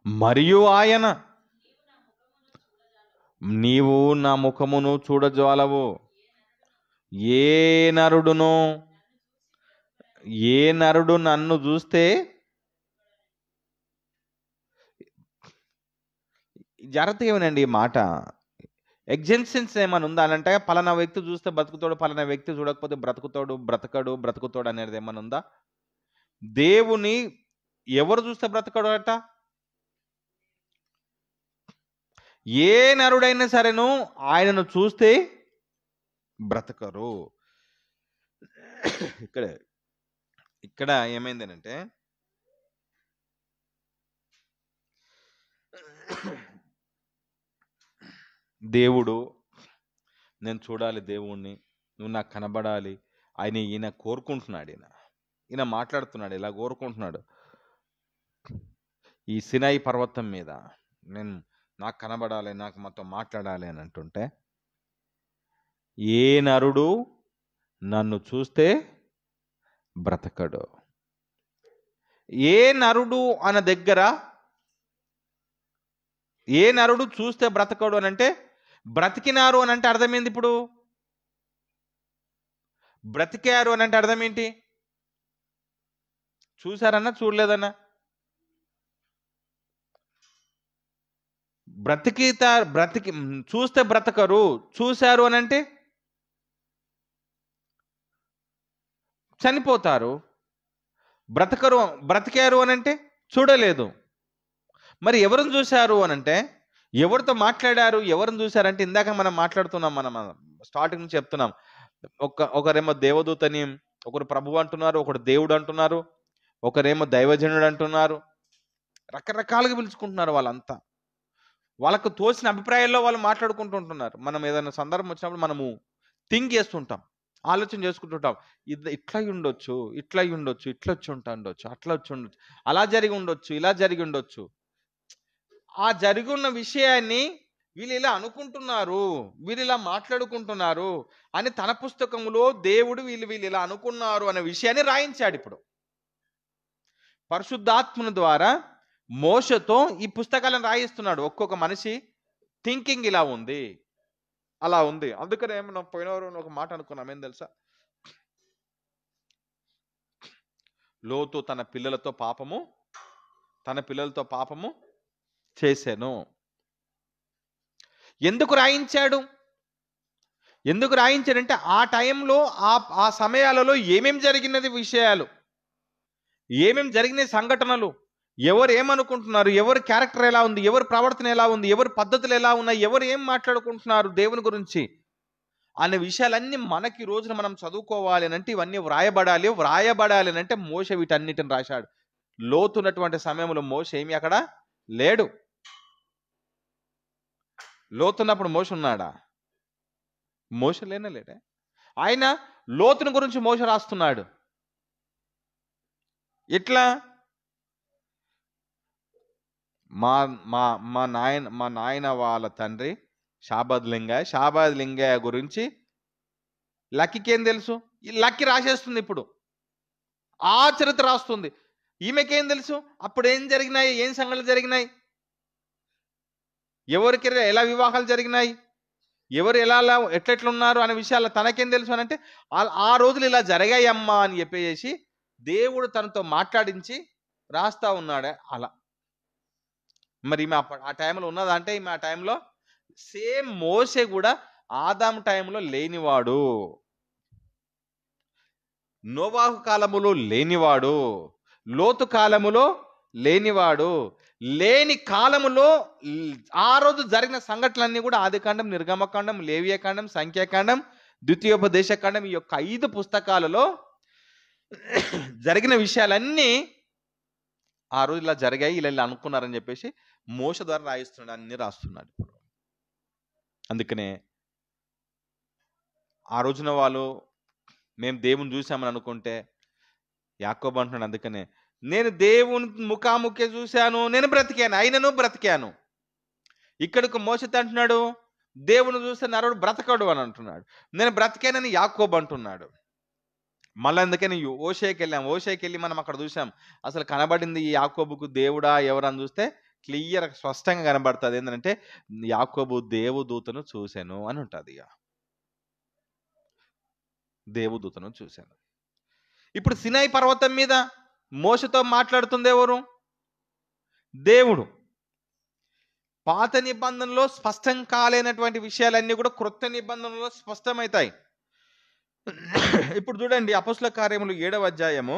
Speaker 1: మరియు ఆయన నీవు నా ముఖమును చూడజాలవు, ఏ నరుడు నన్ను చూస్తే, జాగ్రత్తగా ఏమనండి ఈ మాట, ఎగ్జెన్షన్స్ ఏమైనా ఉందా అని అంటే పలానా వ్యక్తి చూస్తే బ్రతుకుతాడు, పలానా వ్యక్తి చూడకపోతే బ్రతుకుతాడు అనేది ఏమైనా ఉందా? దేవుని ఎవరు చూస్తే బ్రతకడు అట? ఏ నరుడైనా సరేను ఆయనను చూస్తే బ్రతకరు. ఇక్కడ ఏమైందనంటే, దేవుడు, నేను చూడాలి దేవుణ్ణి, నువ్వు నాకు కనబడాలి, ఈయన కోరుకుంటున్నాడు, ఈయన మాట్లాడుతున్నాడు, ఇలా కోరుకుంటున్నాడు. ఈ సినాయి పర్వతం మీద నాకు కనబడాలి, నాకు మొత్తం మాట్లాడాలి అని అంటుంటే, ఏ నరుడు నన్ను చూస్తే బ్రతకడు. ఏ నరుడు అన్న దగ్గర, ఏ నరుడు చూస్తే బ్రతకడు అని అంటే, బ్రతికినారు అని అంటే అర్థం ఏంది? ఇప్పుడు బ్రతికారు అని అంటే అర్థం ఏంటి? చూశారన్నా చూడలేదన్నా? చూస్తే బ్రతకరు, చూశారు అని అంటే చనిపోతారు. బ్రతికారు అని అంటే చూడలేదు. మరి ఎవరిని చూశారు అని అంటే, ఎవరితో మాట్లాడారు, ఎవరిని చూశారంటే ఇందాక మనం మాట్లాడుతున్నాం, మనం స్టార్టింగ్ నుంచి చెప్తున్నాం. ఒకరేమో దేవదూతని, ఒకరు ప్రభువు అంటున్నారు, ఒకరు దేవుడు అంటున్నారు, ఒకరేమో దైవజనుడు అంటున్నారు. రకరకాలుగా పిలుచుకుంటున్నారు. వాళ్ళంతా వాళ్ళకు తోచిన అభిప్రాయాల్లో వాళ్ళు మాట్లాడుకుంటుంటున్నారు. మనం ఏదైనా సందర్భం వచ్చినప్పుడు మనము థింక్ చేస్తుంటాం, ఆలోచన చేసుకుంటుంటాం. ఇట్లా ఉండొచ్చు, ఇట్లా ఉండొచ్చు, ఇట్లా వచ్చి ఉండొచ్చు, అట్లా వచ్చి ఉండొచ్చు, అలా జరిగి ఉండొచ్చు, ఇలా జరిగి ఉండొచ్చు. ఆ జరిగి ఉన్న విషయాన్ని వీళ్ళు ఇలా అనుకుంటున్నారు, వీళ్ళు ఇలా మాట్లాడుకుంటున్నారు అని తన పుస్తకంలో దేవుడు వీళ్ళు ఇలా అనుకున్నారు అనే విషయాన్ని రాయించాడు. ఇప్పుడు పరిశుద్ధాత్మను ద్వారా మోషతో ఈ పుస్తకాలను రాయిస్తున్నాడు. ఒక్కొక్క మనిషి థింకింగ్ ఇలా ఉంది, అలా ఉంది. అందుకనే మనం పోయినవారు ఒక మాట అనుకున్నాం, ఏం తెలుసా? లోతు తన పిల్లలతో పాపము చేశాను. ఎందుకు రాయించాడంటే ఆ టైంలో, ఆ సమయాలలో ఏమేం జరిగినది విషయాలు, ఏమేం జరిగిన సంఘటనలు, ఎవరు ఏమనుకుంటున్నారు, ఎవరి క్యారెక్టర్ ఎలా ఉంది, ఎవరి ప్రవర్తన ఎలా ఉంది, ఎవరి పద్ధతులు ఎలా ఉన్నాయి, ఎవరు ఏం మాట్లాడుకుంటున్నారు దేవుని గురించి అనే విషయాలన్నీ మనకి రోజున మనం చదువుకోవాలి అని అంటే, ఇవన్నీ వ్రాయబడాలి అని అంటే మోషే వీటన్నిటిని రాశాడు. లోతున్నటువంటి సమయంలో మోషే ఏమి అక్కడ లేడు. లోతున్నప్పుడు మోషే ఉన్నాడా? మోషే లేడే. ఆయన లోతుని గురించి మోషే రాస్తున్నాడు. ఇట్లా మా నాయన వాళ్ళ తండ్రి షాబాద్ లింగయ్య గురించి లక్కీకేం తెలుసు? లక్కీ రాసేస్తుంది, ఇప్పుడు ఆ చరిత్ర రాస్తుంది. ఈమెకేం తెలుసు అప్పుడు ఏం జరిగినాయి, ఏం సంఘటనలు జరిగినాయి, ఎవరికి ఎలా వివాహాలు జరిగినాయి, ఎవరు ఎట్లెట్లున్నారు అనే విషయాలు తనకేం తెలుసు అని అంటే, ఆ రోజులు ఇలా జరిగాయమ్మా అని చెప్పేసి దేవుడు తనతో మాట్లాడించి రాస్తా ఉన్నాడే అలా. మరి ఈమె ఆ టైంలో ఉన్నదా అంటే, ఈమె ఆ టైంలో సేమ్ మోషే కూడా ఆదాము టైంలో లేనివాడు, నోవాహు కాలములో లేనివాడు, లోతు కాలములో లేనివాడు. లేని కాలములో ఆ రోజు జరిగిన సంఘటనలన్నీ కూడా ఆదికాండం, నిర్గమకాండం, లేవియకాండం, సంఖ్యాకాండం, ద్వితీయోపదేశకాండం, ఈ యొక్క 5 పుస్తకాలలో జరిగిన విషయాలన్నీ ఆ రోజు ఇలా జరిగాయి, ఇలా అనుకున్నారని చెప్పేసి మోషే ద్వారా రాయిస్తున్నాడు, అన్ని రాస్తున్నాడు. ఇప్పుడు అందుకనే ఆ రోజున వాళ్ళు మేము దేవుని చూసామని అనుకుంటే యాకోబు అంటున్నాడు, అందుకనే నేను దేవుని ముఖాముఖి చూశాను, నేను బ్రతికాను, అయినను బ్రతికాను. ఇక్కడికి మోషే అంటున్నాడు దేవుని చూస్తే నరుడు బ్రతకడు అని అంటున్నాడు. నేను బ్రతికానని యాకోబు అంటున్నాడు. మళ్ళీ అందుకని ఓషేకి వెళ్ళి మనం అక్కడ చూసాం. అసలు కనబడింది ఈ యాకోబుకు దేవుడా ఎవరని చూస్తే క్లియర్ స్పష్టంగా కనబడుతుంది. ఏంటంటే యాకోబు దేవదూతను చూశాను అని ఉంటుంది. ఇక దేవదూతను చూశాను. ఇప్పుడు సినాయి పర్వతం మీద మోషేతో మాట్లాడుతుంది ఎవరు? దేవుడు. పాత నిబంధనలో స్పష్టం కాలేనటువంటి విషయాలన్నీ కూడా క్రొత్త నిబంధనలో స్పష్టమవుతాయి. ఇప్పుడు చూడండి, అపొస్తలుల కార్యములు 7వ అధ్యాయము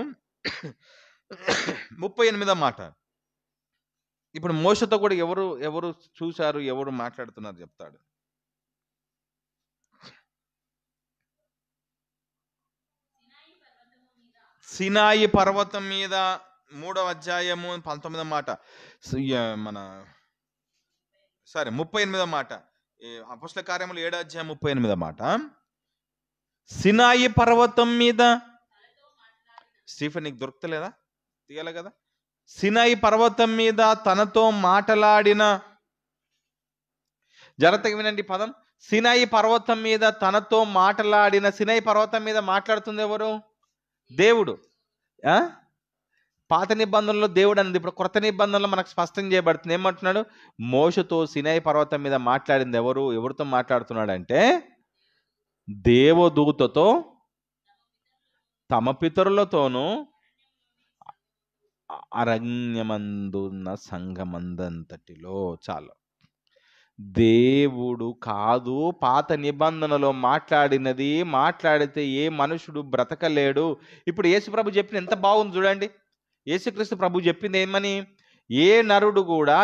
Speaker 1: 38వ మాట. ఇప్పుడు మోషేతో కూడా ఎవరు చూశారు, ఎవరు మాట్లాడుతున్నారు చెప్తాడు. సినాయి పర్వతం మీద 3వ అధ్యాయము 19వ మాట, మన 38వ మాట. అపొస్తలుల కార్యములు 7వ అధ్యాయం 38వ మాట. సినాయి పర్వతం మీద స్టీఫెన్ నీకు దొరుకుతలేదా? తీయాలి కదా. సినాయి పర్వతం మీద తనతో మాట్లాడిన, జాగ్రత్తగా వినండి పదం. సినాయి పర్వతం మీద తనతో మాట్లాడిన. సినాయి పర్వతం మీద మాట్లాడుతుంది ఎవరు? దేవుడు. పాత నిబంధనలో దేవుడు అన్నది, ఇప్పుడు కొత్త నిబంధనలో మనకు స్పష్టం చేయబడుతుంది. ఏమంటున్నాడు? మోషేతో సినాయి పర్వతం మీద మాట్లాడింది ఎవరు? ఎవరితో మాట్లాడుతున్నాడు అంటే దేవదూతతో, తమ పితరులతోనూ అరణ్యమందున్న సంఘమందంతటిలో. చాలు. దేవుడు కాదు, పాత నిబంధనలో మాట్లాడితే ఏ మనుషుడు బ్రతకలేడు. ఇప్పుడు యేసుప్రభు చెప్పిన ఎంత బాగుంది చూడండి. యేసుక్రీస్తు ప్రభు చెప్పింది ఏమని? ఏ నరుడు కూడా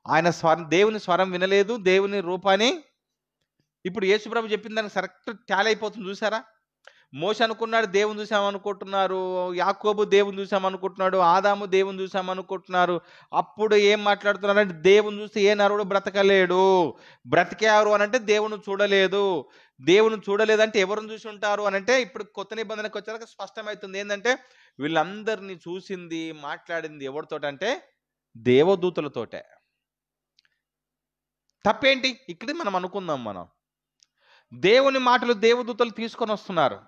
Speaker 1: ఆయన దేవుని స్వరం వినలేదు, దేవుని రూపాన్ని. ఇప్పుడు యేసుప్రభు చెప్పిన దానికి కరెక్ట్ టాలీ అయిపోతుంది. చూసారా? మోషే అనుకున్నాడు దేవుని చూసామనుకుంటున్నారు, యాకోబు దేవుని చూసామనుకుంటున్నాడు, ఆదాము దేవుని చూసామనుకుంటున్నారు. అప్పుడు ఏం మాట్లాడుతున్నారంటే దేవుని చూస్తే ఏ నరుడు బ్రతకలేడు. బ్రతికారు అని అంటే దేవుని చూడలేదు. దేవుని చూడలేదంటే ఎవరిని చూసి ఉంటారు అని అంటే ఇప్పుడు కొత్త నిబంధనకు వచ్చాక స్పష్టమవుతుంది. ఏంటంటే వీళ్ళందరినీ చూసింది, మాట్లాడింది ఎవరితోటంటే దేవదూతలతోటే. తప్పేంటి? ఇక్కడ మనం అనుకుందాం, మనం దేవుని మాటలు దేవదూతలు తీసుకొని వస్తున్నారు.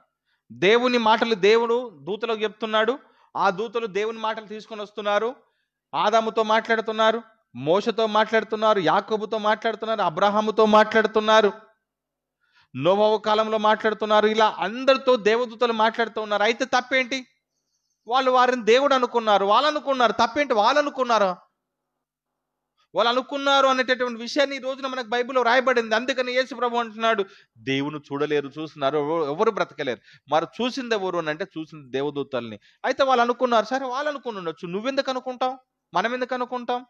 Speaker 1: దేవుని మాటలు దేవుడు దూతలకు చెప్తున్నాడు. ఆ దూతలు దేవుని మాటలు తీసుకొని వస్తున్నారు. ఆదాముతో మాట్లాడుతున్నారు, మోషతో మాట్లాడుతున్నారు, యాకోబుతో మాట్లాడుతున్నారు, అబ్రహాముతో మాట్లాడుతున్నారు, నోవహు కాలంలో మాట్లాడుతున్నారు. ఇలా అందరితో దేవదూతలు మాట్లాడుతూ ఉన్నారు. అయితే తప్పేంటి? వారిని దేవుడు అనుకున్నారు. వాళ్ళు అనుకున్నారు. తప్పేంటి? వాళ్ళు అనుకున్నారు అనేటటువంటి విషయాన్ని ఈ రోజున మనకు బైబిల్లో రాయబడింది. అందుకని యేసు ప్రభు అంటున్నాడు దేవుని చూడలేరు, చూస్తున్నారు, ఎవరు బ్రతకలేరు. మరి చూసింది ఎవరు అని అంటే చూసింది దేవదూతల్ని. అయితే వాళ్ళు అనుకున్నారు. సరే, వాళ్ళు అనుకుని ఉండొచ్చు. నువ్వెందుకు అనుకుంటావు? మనం ఎందుకు అనుకుంటాం?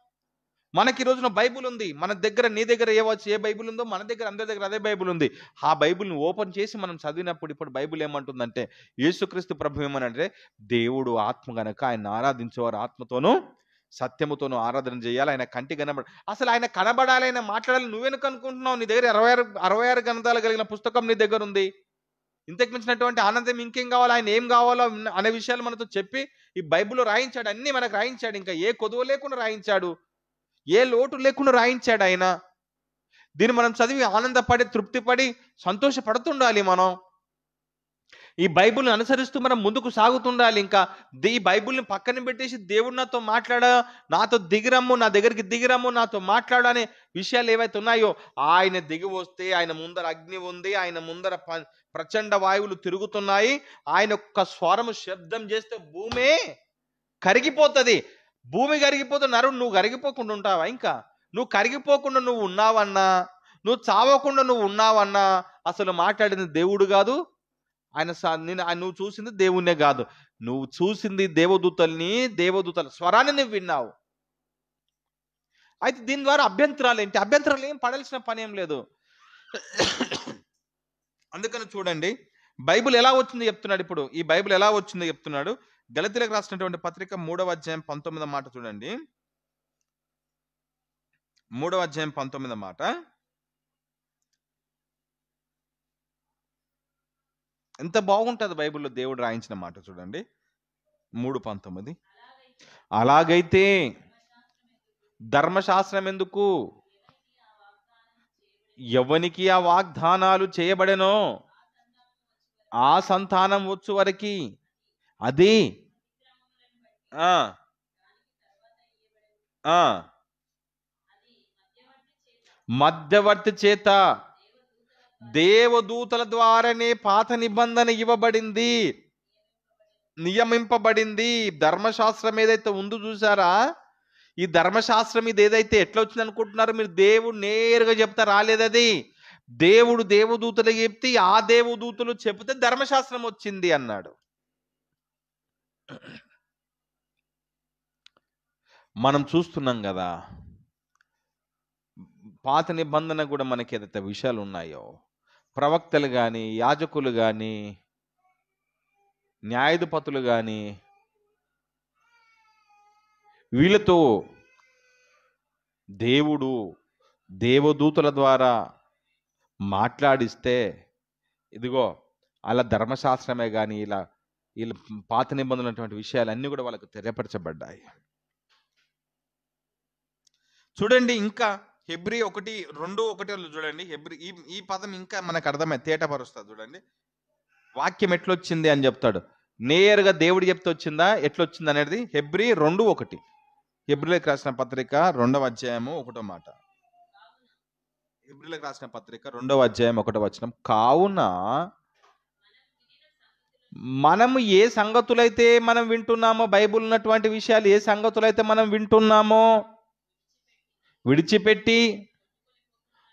Speaker 1: మనకి ఈ రోజున బైబుల్ ఉంది. మన దగ్గర, నీ దగ్గర ఏ బైబుల్ ఉందో మన దగ్గర, అందరి దగ్గర అదే బైబుల్ ఉంది. ఆ బైబుల్ని ఓపెన్ చేసి మనం చదివినప్పుడు ఇప్పుడు బైబుల్ ఏమంటుందంటే, యేసుక్రీస్తు ప్రభు ఏమనంటే దేవుడు ఆత్మ గనక ఆయన ఆరాధించేవారు ఆత్మతోనూ సత్యముతోనూ ఆరాధన చేయాలి. ఆయన కంటి అసలు ఆయన కనబడాలి, ఆయన మాట్లాడాలి. నువ్వెందుకు అనుకుంటున్నావు? నీ దగ్గర 66 గ్రంథాలు కలిగిన పుస్తకం నీ దగ్గర ఉంది. ఇంతకు మించినటువంటి ఆనందం ఇంకేం కావాలో, ఆయన ఏం కావాలో అనే విషయాలు మనతో చెప్పి ఈ బైబిల్లో రాయించాడు. అన్నీ మనకు రాయించాడు. ఇంకా ఏ కొదువ లేకుండా రాయించాడు, ఏ లోటు లేకుండా రాయించాడు ఆయన. దీన్ని మనం చదివి ఆనందపడి, తృప్తిపడి, సంతోషపడుతుండాలి. మనం ఈ బైబిల్ని అనుసరిస్తూ మనం ముందుకు సాగుతుండాలి. ఇంకా ఈ బైబిల్ని పక్కన పెట్టేసి దేవుడు నాతో నాతో దిగిరమ్ము, నా దగ్గరికి దిగిరమ్ము, నాతో మాట్లాడనే విషయాలు ఏవైతే ఉన్నాయో, ఆయన దిగి వస్తే ఆయన ముందర అగ్ని ఉంది, ఆయన ముందర ప్రచండ వాయువులు తిరుగుతున్నాయి. ఆయన ఒక్క స్వరము శబ్దం చేస్తే భూమే కరిగిపోతుంది. భూమి కరిగిపోతే నరుడు నువ్వు కరిగిపోకుండా ఉంటావా? ఇంకా నువ్వు కరిగిపోకుండా నువ్వు ఉన్నావన్నా, నువ్వు చావకుండా నువ్వు ఉన్నావన్నా అసలు మాట్లాడింది దేవుడు కాదు, నువ్వు చూసింది దేవుణ్ణే కాదు, నువ్వు చూసింది దేవదూతల స్వరాన్ని నువ్వు విన్నావు. అయితే దీని ద్వారా అభ్యంతరాలు ఏంటి? అభ్యంతరాలు ఏం పడాల్సిన పని ఏం లేదు. అందుకని చూడండి, బైబిల్ ఎలా వచ్చిందో చెప్తున్నాడు. ఇప్పుడు ఈ బైబిల్ ఎలా వచ్చిందో చెప్తున్నాడు. గలతీయులకు రాసినటువంటి పత్రిక 3వ అధ్యాయం 19వ మాట చూడండి. 3వ అధ్యాయం 19వ మాట. ఎంత బాగుంటుంది బైబిల్లో దేవుడు రాయించిన మాట చూడండి. 3:19. అలాగైతే ధర్మశాస్త్రం ఎందుకు? ఎవనికి ఆ వాగ్దానాలు చేయబడెనో ఆ సంతానం వచ్చు వరకు అది మధ్యవర్తి చేత దేవదూతల ద్వారానే పాత నిబంధన ఇవ్వబడింది, నియమింపబడింది. ధర్మశాస్త్రం ఏదైతే ఉందో చూసారా, ఈ ధర్మశాస్త్రం ఇది ఏదైతే ఎట్లా వచ్చింది అనుకుంటున్నారు మీరు? దేవుడు నేరుగా చెప్తా రాలేదు. అది దేవుడు దేవదూతలు చెప్తే ఆ దేవదూతలు చెప్తే ధర్మశాస్త్రం వచ్చింది అన్నాడు. మనం చూస్తున్నాం కదా, పాత నిబంధన కూడా మనకి ఏదైతే విషయాలు ఉన్నాయో, ప్రవక్తలు కానీ, యాజకులు కానీ, న్యాయాధిపతులు కానీ, వీళ్ళతో దేవుడు దేవదూతల ద్వారా మాట్లాడిస్తే, ఇదిగో అలా ధర్మశాస్త్రమే కానీ ఇలా వీళ్ళ పాత నిబంధనటువంటి విషయాలన్నీ కూడా వాళ్ళకు తెలియపరచబడ్డాయి. చూడండి, ఇంకా హెబ్రీ 1:2-1 చూడండి. హెబ్రీ ఈ పదం ఇంకా మనకు అర్థమై తేటపరుస్తుంది. చూడండి వాక్యం ఎట్లొచ్చింది అని చెప్తాడు. నేరుగా దేవుడు చెప్తే వచ్చిందా, ఎట్లొచ్చింది అనేది. హెబ్రీ 2:1, హెబ్రీలకు రాసిన పత్రిక 2వ అధ్యాయము 1వ మాట. హెబ్రీలకు రాసిన పత్రిక 2వ అధ్యాయం 1వ వచనం. కావున మనము ఏ సంగతులైతే మనం వింటున్నామో, బైబిల్ ఉన్నటువంటి విషయాలు ఏ సంగతులైతే మనం వింటున్నామో విడిచిపెట్టి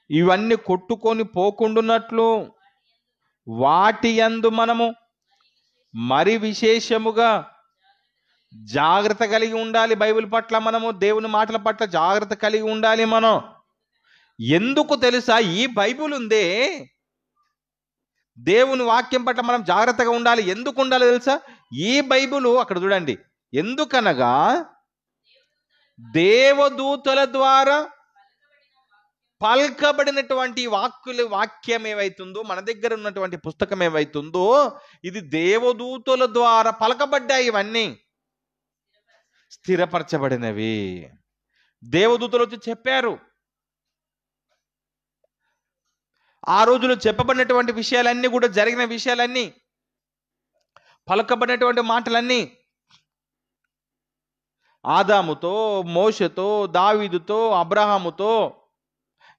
Speaker 1: ఇవన్నీ కొట్టుకొని పోకుండున్నట్లు వాటి యందు మనము మరి విశేషముగా జాగ్రత్త కలిగి ఉండాలి. బైబిల్ పట్ల మనము, దేవుని మాటల పట్ల జాగ్రత్త కలిగి ఉండాలి మనం. ఎందుకు తెలుసా? ఈ బైబిల్ ఉందే, దేవుని వాక్యం పట్ల మనం జాగ్రత్తగా ఉండాలి. ఎందుకు ఉండాలి తెలుసా? ఈ బైబిల్ అక్కడ చూడండి, ఎందుకనగా దేవదూతల ద్వారా పల్కబడినటువంటి వాక్యం ఏవైతుందో, మన దగ్గర ఉన్నటువంటి పుస్తకం ఏవైతుందో, ఇది దేవదూతల ద్వారా పలకబడ్డాయి. ఇవన్నీ స్థిరపరచబడినవి. దేవదూతలు వచ్చి చెప్పారు. ఆ రోజులో చెప్పబడినటువంటి విషయాలన్నీ కూడా, జరిగిన విషయాలన్నీ, పలకబడినటువంటి మాటలన్నీ ఆదాముతో, మోషతో, దావీదుతో, అబ్రహాముతో,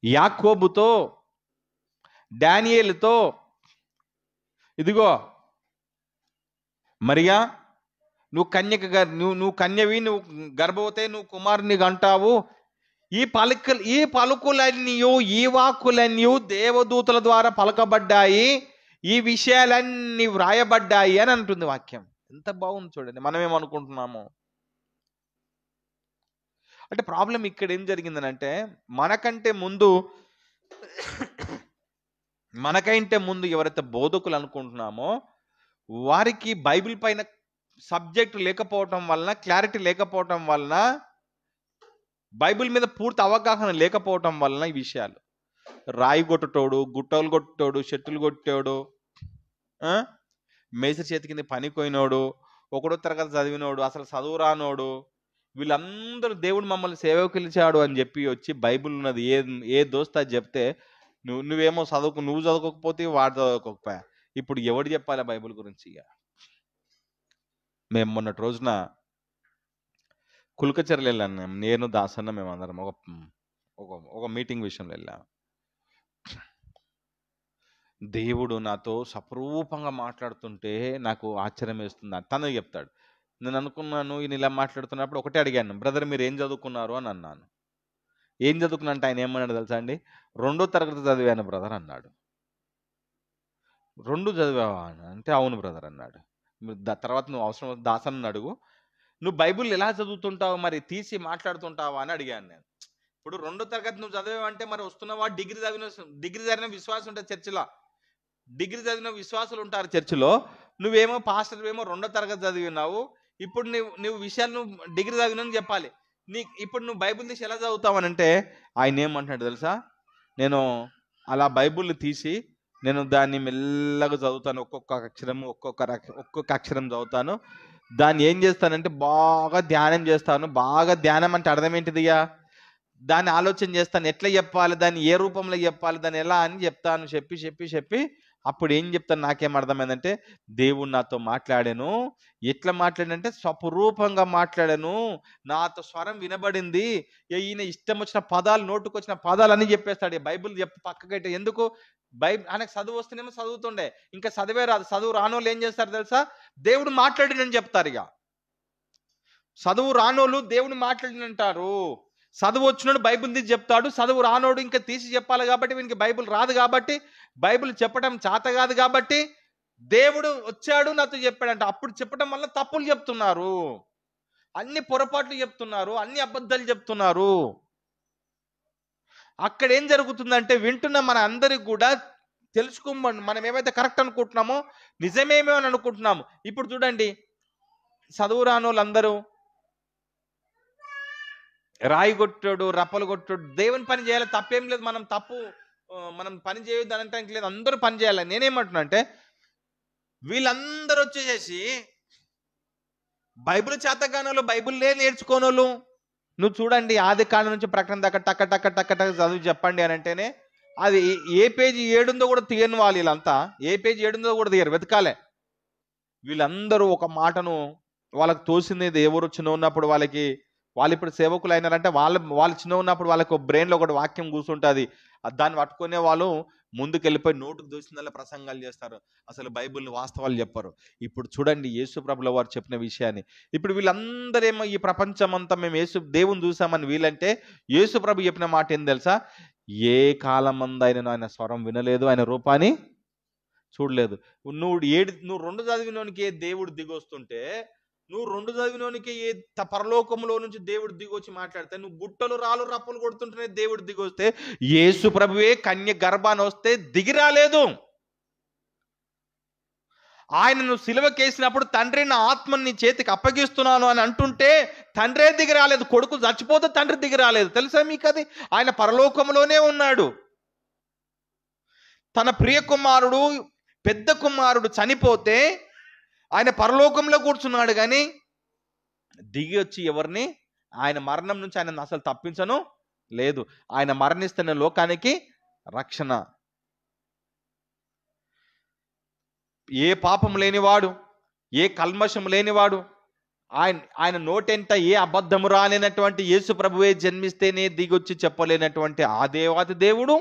Speaker 1: యాకోబుతో, డానియేలుతో, ఇదిగో మరియా నువ్వు కన్యవి, నువ్వు గర్భవతే, నువ్వు కుమారుని అంటావు. ఈ పలుకులన్నీ, ఈ వాక్కులన్నీ దేవదూతల ద్వారా పలకబడ్డాయి, ఈ విషయాలన్నీ వ్రాయబడ్డాయి అని అంటుంది వాక్యం. ఎంత బాగుంది చూడండి. మనం ఏమనుకుంటున్నాము అంటే, ప్రాబ్లం ఇక్కడ ఏం జరిగిందనంటే, మనకంటే ముందు ఎవరైతే బోధకులు అనుకుంటున్నామో వారికి బైబిల్ పైన సబ్జెక్ట్ లేకపోవటం వలన, క్లారిటీ లేకపోవటం వలన, బైబిల్ మీద పూర్తి అవగాహన లేకపోవటం వలన ఈ విషయాలు, రాయి కొట్టటోడు, గుట్టలు కొట్టోడు, చెట్టులు కొట్టేవాడు, మేసరి చేతి కింద పనిపోయినోడు, 1వ తరగతి చదివినోడు, అసలు చదువు రానోడు, వీళ్ళందరూ దేవుడు మమ్మల్ని సేవకులిచాడు అని చెప్పి వచ్చి బైబిల్ ఉన్నది ఏ దోస్తా చెప్తే నువ్వేమో నువ్వు చదువుకోకపోతే వాడు చదువుకోకపోయా. ఇప్పుడు ఎవడు చెప్పాలి బైబిల్ గురించి? ఇక మేము మొన్నటి రోజున కుల్కచర్లు వెళ్ళాను. నేను దాసన్న మేమందరం ఒక మీటింగ్ విషయంలో వెళ్ళాము. దేవుడు నాతో సప్రూపంగా మాట్లాడుతుంటే నాకు ఆశ్చర్యం వేస్తుంది. తను చెప్తాడు. నేను అనుకున్నాను ఈయన ఇలా మాట్లాడుతున్నప్పుడు ఒకటే అడిగాను, బ్రదర్ మీరు ఏం చదువుకున్నారు అని అన్నాను. ఏం చదువుకున్నా అంటే ఆయన ఏమన్నాడు తెలుసా అండి? 2వ తరగతి చదివాను బ్రదర్ అన్నాడు. 2 చదివావా అంటే అవును బ్రదర్ అన్నాడు. తర్వాత నువ్వు అవసరం దాసన్ అడుగు, నువ్వు బైబిల్ ఎలా చదువుతుంటావు, మరి తీసి మాట్లాడుతుంటావా అని అడిగాను నేను. ఇప్పుడు 2వ తరగతి నువ్వు చదివావంటే మరి వస్తున్నావా, డిగ్రీ చదివిన విశ్వాసం ఉంటుంది చర్చిలో, డిగ్రీ చదివిన విశ్వాసులు ఉంటారు చర్చిలో. నువ్వేమో పాస్టర్ ఏమో 2వ తరగతి చదివినావు. ఇప్పుడు నువ్వు విషయాలు నువ్వు డిగ్రీ చదివినని చెప్పాలి. ఇప్పుడు నువ్వు బైబిల్ తీసి ఎలా చదువుతావనంటే ఆయన ఏమంటున్నాడు తెలుసా, నేను అలా బైబిల్ని తీసి నేను దాన్ని మెల్లగా చదువుతాను, ఒక్కొక్క అక్షరం చదువుతాను. దాన్ని ఏం చేస్తానంటే బాగా ధ్యానం చేస్తాను. బాగా ధ్యానం అంటే అర్థం ఏంటిదిగా, దాన్ని ఆలోచన చేస్తాను, ఎట్లా చెప్పాలి, దాన్ని ఏ రూపంలో చెప్పాలి, దాన్ని ఎలా అని చెప్తాను. చెప్పి చెప్పి చెప్పి అప్పుడు ఏం చెప్తాను, నాకేం అర్థమైందంటే దేవుడు నాతో మాట్లాడాను. ఎట్లా మాట్లాడంటే స్వరూపంగా మాట్లాడాను, నాతో స్వరం వినబడింది. ఈయన ఇష్టం వచ్చిన పదాలు, నోటుకొచ్చిన పదాలన్నీ చెప్పేస్తాడు. బైబిల్ పక్కకైతే ఎందుకు, ఆయనకు చదువు వస్తేనేమో చదువుతుండే, ఇంకా చదివే రాదు. చదువు రానోళ్ళు ఏం చేస్తారు తెలుసా, దేవుడు మాట్లాడినని చెప్తారు. ఇక చదువు రానోళ్ళు దేవుడు మాట్లాడినంటారు. చదువు వచ్చినోడు బైబిల్ తీసి చెప్తాడు. చదువు రానోడు ఇంకా తీసి చెప్పాలి కాబట్టి, వీనికి బైబిల్ రాదు కాబట్టి, బైబిల్ చెప్పడం చేత కాదు కాబట్టి, దేవుడు వచ్చాడు నాతో చెప్పాడంట. అప్పుడు చెప్పడం వల్ల తప్పులు చెప్తున్నారు, అన్ని పొరపాట్లు చెప్తున్నారు, అన్ని అబద్ధాలు చెప్తున్నారు. అక్కడ ఏం జరుగుతుందంటే వింటున్న మన అందరికి కూడా మనం ఏమైతే కరెక్ట్ అనుకుంటున్నామో నిజమేమో అని అనుకుంటున్నాము. ఇప్పుడు చూడండి, చదువు రానోళ్ళందరూ రాయి కొట్టాడు, రప్పలు కొట్టాడు, దేవుని పని చేయాలి, తప్పేం లేదు. మనం పని చేయొద్దు అనటానికి లేదు, అందరూ పని చేయాలి. నేనేమంటున్నా అంటే వీళ్ళందరూ వచ్చేసేసి బైబిల్ చేతగానోళ్ళు, బైబిల్లే నేర్చుకోనోళ్ళు. నువ్వు చూడండి, ఆది కాండం నుంచి ప్రకటన దాకా టక్క టక్క టక్క టక్క చదువు చెప్పండి అని అంటేనే అది ఏ పేజీ ఏడుందో కూడా తీయని వాళ్ళు. వీళ్ళంతా ఏ పేజీ ఏడుందో కూడా తీయరు, వెతకాలే. వీళ్ళందరూ ఒక మాటను, వాళ్ళకి తోసింది ఎవరు చిన్న ఉన్నప్పుడు వాళ్ళు ఇప్పుడు సేవకులు అయినారంటే వాళ్ళు చిన్న ఉన్నప్పుడు వాళ్ళకు బ్రెయిన్లో ఒకటి వాక్యం కూర్చుంటుంది. దాన్ని పట్టుకునే వాళ్ళు ముందుకెళ్ళిపోయి నోటుకు దోసిందల్లా ప్రసంగాలు చేస్తారు, అసలు బైబిల్ని వాస్తవాలు చెప్పరు. ఇప్పుడు చూడండి యేసు ప్రభుల వారు చెప్పిన విషయాన్ని. ఇప్పుడు వీళ్ళందరేమో ఈ ప్రపంచం అంతా మేము దేవుని చూసామని వీళ్ళంటే, యేసు ప్రభు చెప్పిన మాట ఏం తెలుసా, ఏ కాలమందైనా ఆయన స్వరం వినలేదు, ఆయన రూపాన్ని చూడలేదు. నువ్వు 2 చదివినోనికి దేవుడు దిగొస్తుంటే, నువ్వు 2 చదివినోనికి పరలోకంలో నుంచి దేవుడు దిగొచ్చి మాట్లాడితే, నువ్వు గుట్టలు రాళ్ళు రప్పలు కొడుతుంటేనే దేవుడు దిగొస్తే, యేసు ప్రభువే కన్య గర్భాన వస్తే దిగి రాలేదు. ఆయనను సిలువకేసినప్పుడు తండ్రి నా ఆత్మని నీ చేతికి అప్పగిస్తున్నాను అని అంటుంటే తండ్రే దిగి రాలేదు. కొడుకు చచ్చిపోతే తండ్రి దిగి రాలేదు. తెలుసా మీకు అది? ఆయన పరలోకంలోనే ఉన్నాడు. తన ప్రియ కుమారుడు, పెద్ద కుమారుడు చనిపోతే ఆయన పరలోకంలో కూర్చున్నాడు, కానీ దిగి వచ్చి ఎవరిని, ఆయన మరణం నుంచి ఆయన అసలు తప్పించను లేదు. ఆయన మరణిస్తున్న లోకానికి రక్షణ. ఏ పాపం లేనివాడు, ఏ కల్మషం లేనివాడు, ఆయన నోటెంట ఏ అబద్ధము రాలేనటువంటి యేసు ప్రభువే జన్మిస్తేనే దిగొచ్చి చెప్పలేనటువంటి ఆ దేవాది దేవుడు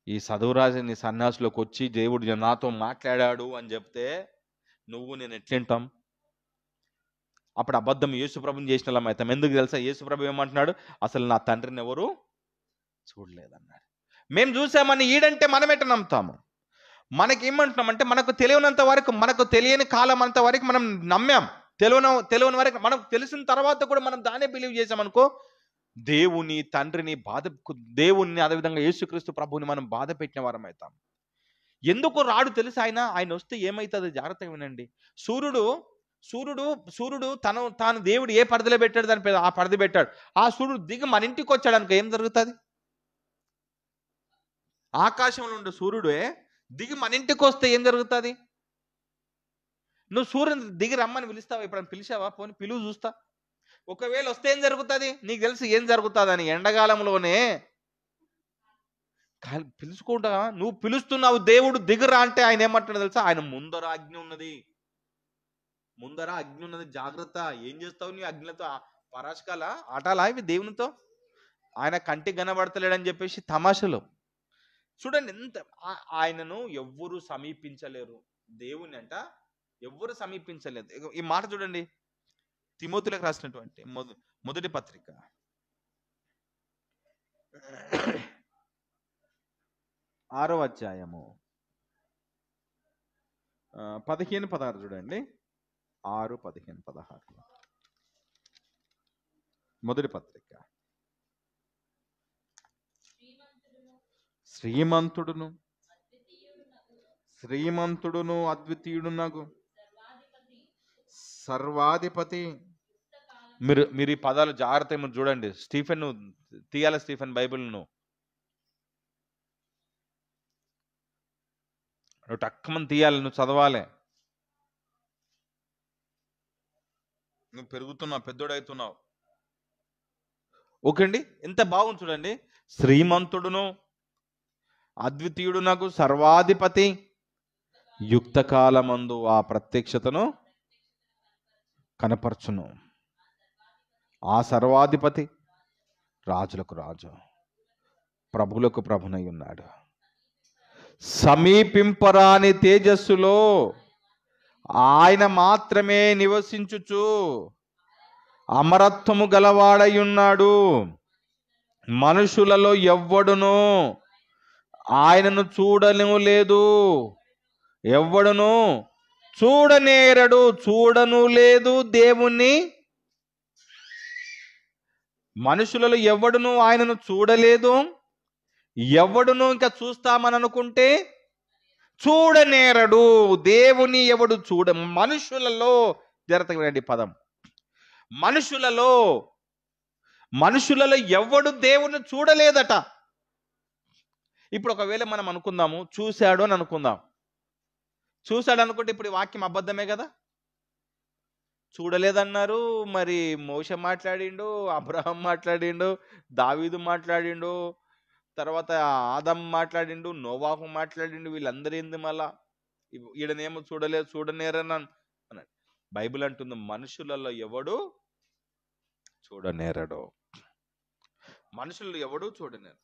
Speaker 1: ఈ చదువురాజుని సన్యాసులోకి వచ్చి దేవుడు నాతో మాట్లాడాడు అని చెప్తే నువ్వు నేను ఎట్లింటాం? అప్పుడు అబద్ధం యేసుప్రభుని చేసిన వాళ్ళం అవుతాం. ఎందుకు తెలుసా? యేసుప్రభు ఏమంటున్నాడు, అసలు నా తండ్రిని ఎవరు చూడలేదన్నాడు. మేము చూసామని ఈడంటే మనం ఎట్లా నమ్ముతాము? మనకేమంటున్నామంటే మనకు తెలియనంత వరకు, మనకు తెలియని కాలం అంత వరకు మనం నమ్మాం. తెలియని వరకు, మనకు తెలిసిన తర్వాత కూడా మనం దానే బిలీవ్ చేసామనుకో, దేవుని తండ్రిని దేవుణ్ణి అదేవిధంగా యేసుక్రీస్తు ప్రభుని మనం బాధ పెట్టిన వారం అవుతాం. ఎందుకు రాడు తెలుసు? ఆయన వస్తే ఏమవుతుంది? జాగ్రత్తగా వినండి. సూర్యుడు తాను దేవుడు ఏ పరిధిలో పెట్టాడు దాని ఆ పరిధి పెట్టాడు. ఆ సూర్యుడు దిగి మన ఇంటికి వచ్చాడు అనుకో, ఏం జరుగుతుంది? ఆకాశంలో ఉండే సూర్యుడే దిగి మన ఇంటికి వస్తే ఏం జరుగుతుంది? నువ్వు సూర్యుని దిగి రమ్మని పిలుస్తావా? ఇప్పుడు పిలిచావా? పోనీ పిలువు చూస్తా. ఒకవేళ వస్తే ఏం జరుగుతుంది? నీకు తెలుసు ఏం జరుగుతుంది అని. ఎండాకాలంలోనే పిలుచుకుంటా, నువ్వు పిలుస్తున్నావు దేవుడు దిగురా అంటే ఆయన ఏమంటాడు తెలుసా? ఆయన ముందర అగ్ని ఉన్నది, జాగ్రత్త. ఏం చేస్తావు నీ అగ్నితో? పరాశకాల ఆటాలా ఇవి దేవునితో? ఆయన కంటికి కనబడతలేడని చెప్పేసి తమాషలు. చూడండి ఎంత ఆయనను ఎవ్వరు సమీపించలేరు. దేవుని అంట ఎవ్వరు సమీపించలేదు. ఈ మాట చూడండి, తిమోతిలకు రాసినటువంటి మొదటి పత్రిక 6వ అధ్యాయము 15-16 చూడండి. 6:15-16 మొదటి పత్రిక. శ్రీమంతుడును అద్వితీయుడునగు సర్వాధిపతి. మీరు ఈ పదాలు జాగ్రత్తగా మీరు చూడండి. స్టీఫెన్ తీయాలి, స్టీఫెన్ బైబిల్ నువ్వు టక్కమని తీయాలి, నువ్వు చదవాలి. నువ్వు పెరుగుతున్నావు, పెద్దోడవుతున్నావు. ఓకే అండి, ఎంత బాగుంది చూడండి. శ్రీమంతుడును అద్వితీయుడు నాకు సర్వాధిపతి యుక్తకాలమందు ఆ ప్రత్యక్షతను కనపరచును. ఆ సర్వాధిపతి రాజులకు రాజు, ప్రభులకు ప్రభునై ఉన్నాడు. సమీపింపరాని తేజస్సులో ఆయన మాత్రమే నివసించుచు అమరత్వము గలవాడై ఉన్నాడు. మనుషులలో ఎవ్వడును ఆయనను చూడను లేదు, ఎవ్వడును చూడనేరడు, చూడను లేదు దేవుణ్ణి. మనుషులలో ఎవ్వడును ఆయనను చూడలేదు, ఎవడును ఇంకా చూస్తామని అనుకుంటే చూడనేరడు. దేవుని ఎవడు మనుషులలో జరతగండి పదం, మనుషులలో ఎవడు దేవుని చూడలేదట. ఇప్పుడు ఒకవేళ మనం అనుకుందాము చూశాడు అని అనుకుందాం. చూశాడు అనుకుంటే ఇప్పుడు ఈ వాక్యం అబద్ధమే కదా. చూడలేదన్నారు, మరి మోషే మాట్లాడిండు, అబ్రహం మాట్లాడిండు, దావీదు మాట్లాడిండు, తర్వాత ఆదం మాట్లాడిండు, నోవాహు మాట్లాడిండు. వీళ్ళందరూ ఏంది మళ్ళా ఈడనేమో చూడలేదు, చూడనేరని అన్నాడు. బైబిల్ అంటుంది మనుషులలో ఎవడు చూడనేరడు, మనుషులు ఎవడు చూడనేరు.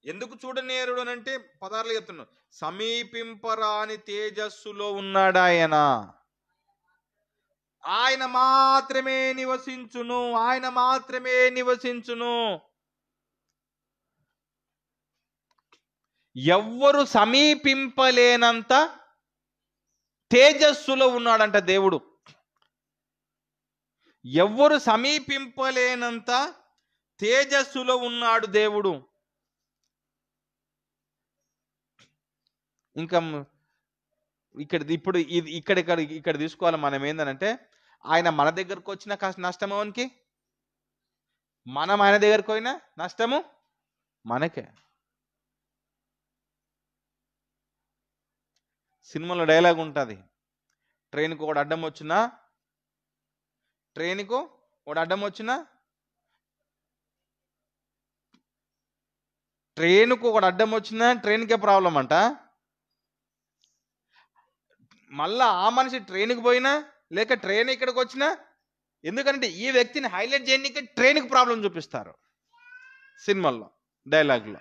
Speaker 1: ఎందుకు చూడనేరుడు అని అంటే 16 చెప్తున్నాడు. సమీపింపరాని తేజస్సులో ఉన్నాడు ఆయన, ఆయన మాత్రమే నివసించును, ఆయన మాత్రమే నివసించును. ఎవ్వరు సమీపింపలేనంత తేజస్సులో ఉన్నాడంట దేవుడు. ఎవ్వరు సమీపింపలేనంత తేజస్సులో ఉన్నాడు దేవుడు. ఇంకా ఇక్కడ తీసుకోవాలి మనం ఏంటంటే, ఆయన మన దగ్గరకు వచ్చిన నష్టము మనకి, మనం ఆయన దగ్గరకు పోయినా నష్టము మనకే. సినిమాలో డైలాగ్ ఉంటుంది, ట్రైన్కు ఒకటి అడ్డం వచ్చినా ట్రైన్కే ప్రాబ్లం అంట. మళ్ళా ఆ మనిషి ట్రైన్కి పోయినా లేక ట్రైన్ ఇక్కడికి వచ్చినా, ఎందుకంటే ఈ వ్యక్తిని హైలైట్ చేయడానికి ట్రైన్కి ప్రాబ్లం చూపిస్తారు సినిమాల్లో డైలాగ్లో.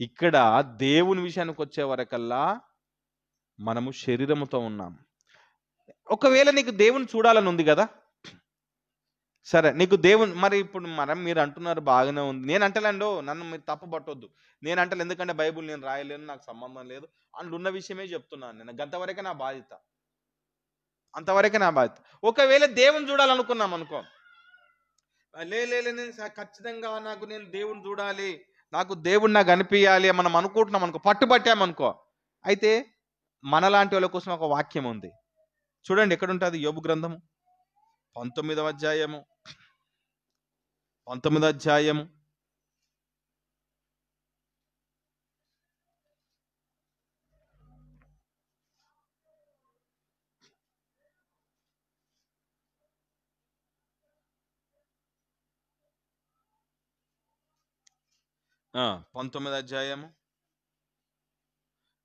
Speaker 1: ఇక్కడ దేవుని విషయానికి వచ్చే వరకల్లా మనము శరీరముతో ఉన్నాం. ఒకవేళ నీకు దేవుని చూడాలని ఉంది కదా, సరే నీకు దేవుని, మరి ఇప్పుడు మీరు అంటున్నారు బాగానే ఉంది. నేను అంటలేండో, నన్ను మీరు తప్పు పట్టొద్దు. నేను అంటలే, ఎందుకంటే బైబుల్ నేను రాయలేను, నాకు సంబంధం లేదు అందున్న విషయమే చెప్తున్నాను. నేను అంతవరకే నా బాధ్యత, ఒకవేళ దేవుని చూడాలనుకున్నాం అనుకో, నేను ఖచ్చితంగా నేను దేవుని చూడాలి, నాకు దేవుడు నాకు అనిపించాలి మనం అనుకుంటున్నాం అనుకో, పట్టుబట్టామనుకో, అయితే మనలాంటి వాళ్ళ కోసం ఒక వాక్యం ఉంది చూడండి. ఎక్కడ ఉంటుంది? యోబు గ్రంథము 19వ అధ్యాయము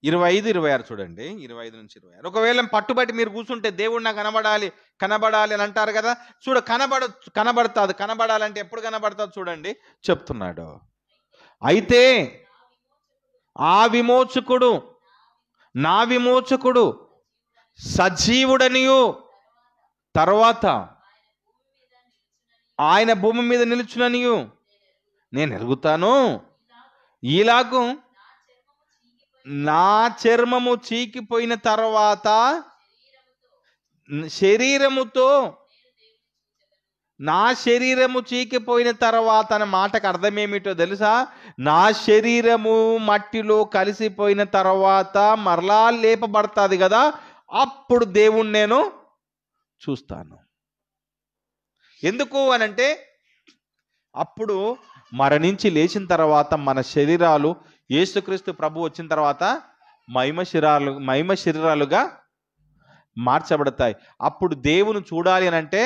Speaker 1: 25-26 చూడండి. 25-26. ఒకవేళ పట్టుబట్టి మీరు కూర్చుంటే దేవుడు నాకు కనబడాలి అని అంటారు కదా. కనబడుతుంది. కనబడాలంటే ఎప్పుడు కనబడుతుంది చూడండి, చెప్తున్నాడు. అయితే నా విమోచకుడు సజీవుడనియు, తర్వాత ఆయన భూమి మీద నిలుచుననియు నేను ఎరుగుతాను. ఇలాగూ నా చర్మము చీకిపోయిన తర్వాత శరీరముతో, నా శరీరము చీకిపోయిన తర్వాత అనే మాటకు అర్థం ఏమిటో తెలుసా? నా శరీరము మట్టిలో కలిసిపోయిన తర్వాత మరలా లేపబడుతుంది కదా, అప్పుడు దేవుణ్ణి నేను చూస్తాను. ఎందుకు అనంటే, అప్పుడు మరణించి లేచిన తర్వాత మన శరీరాలు యేసుక్రీస్తు ప్రభు వచ్చిన తర్వాత మహిమ శరీరాలుగా మార్చబడతాయి. అప్పుడు దేవుని చూడాలి అని అంటే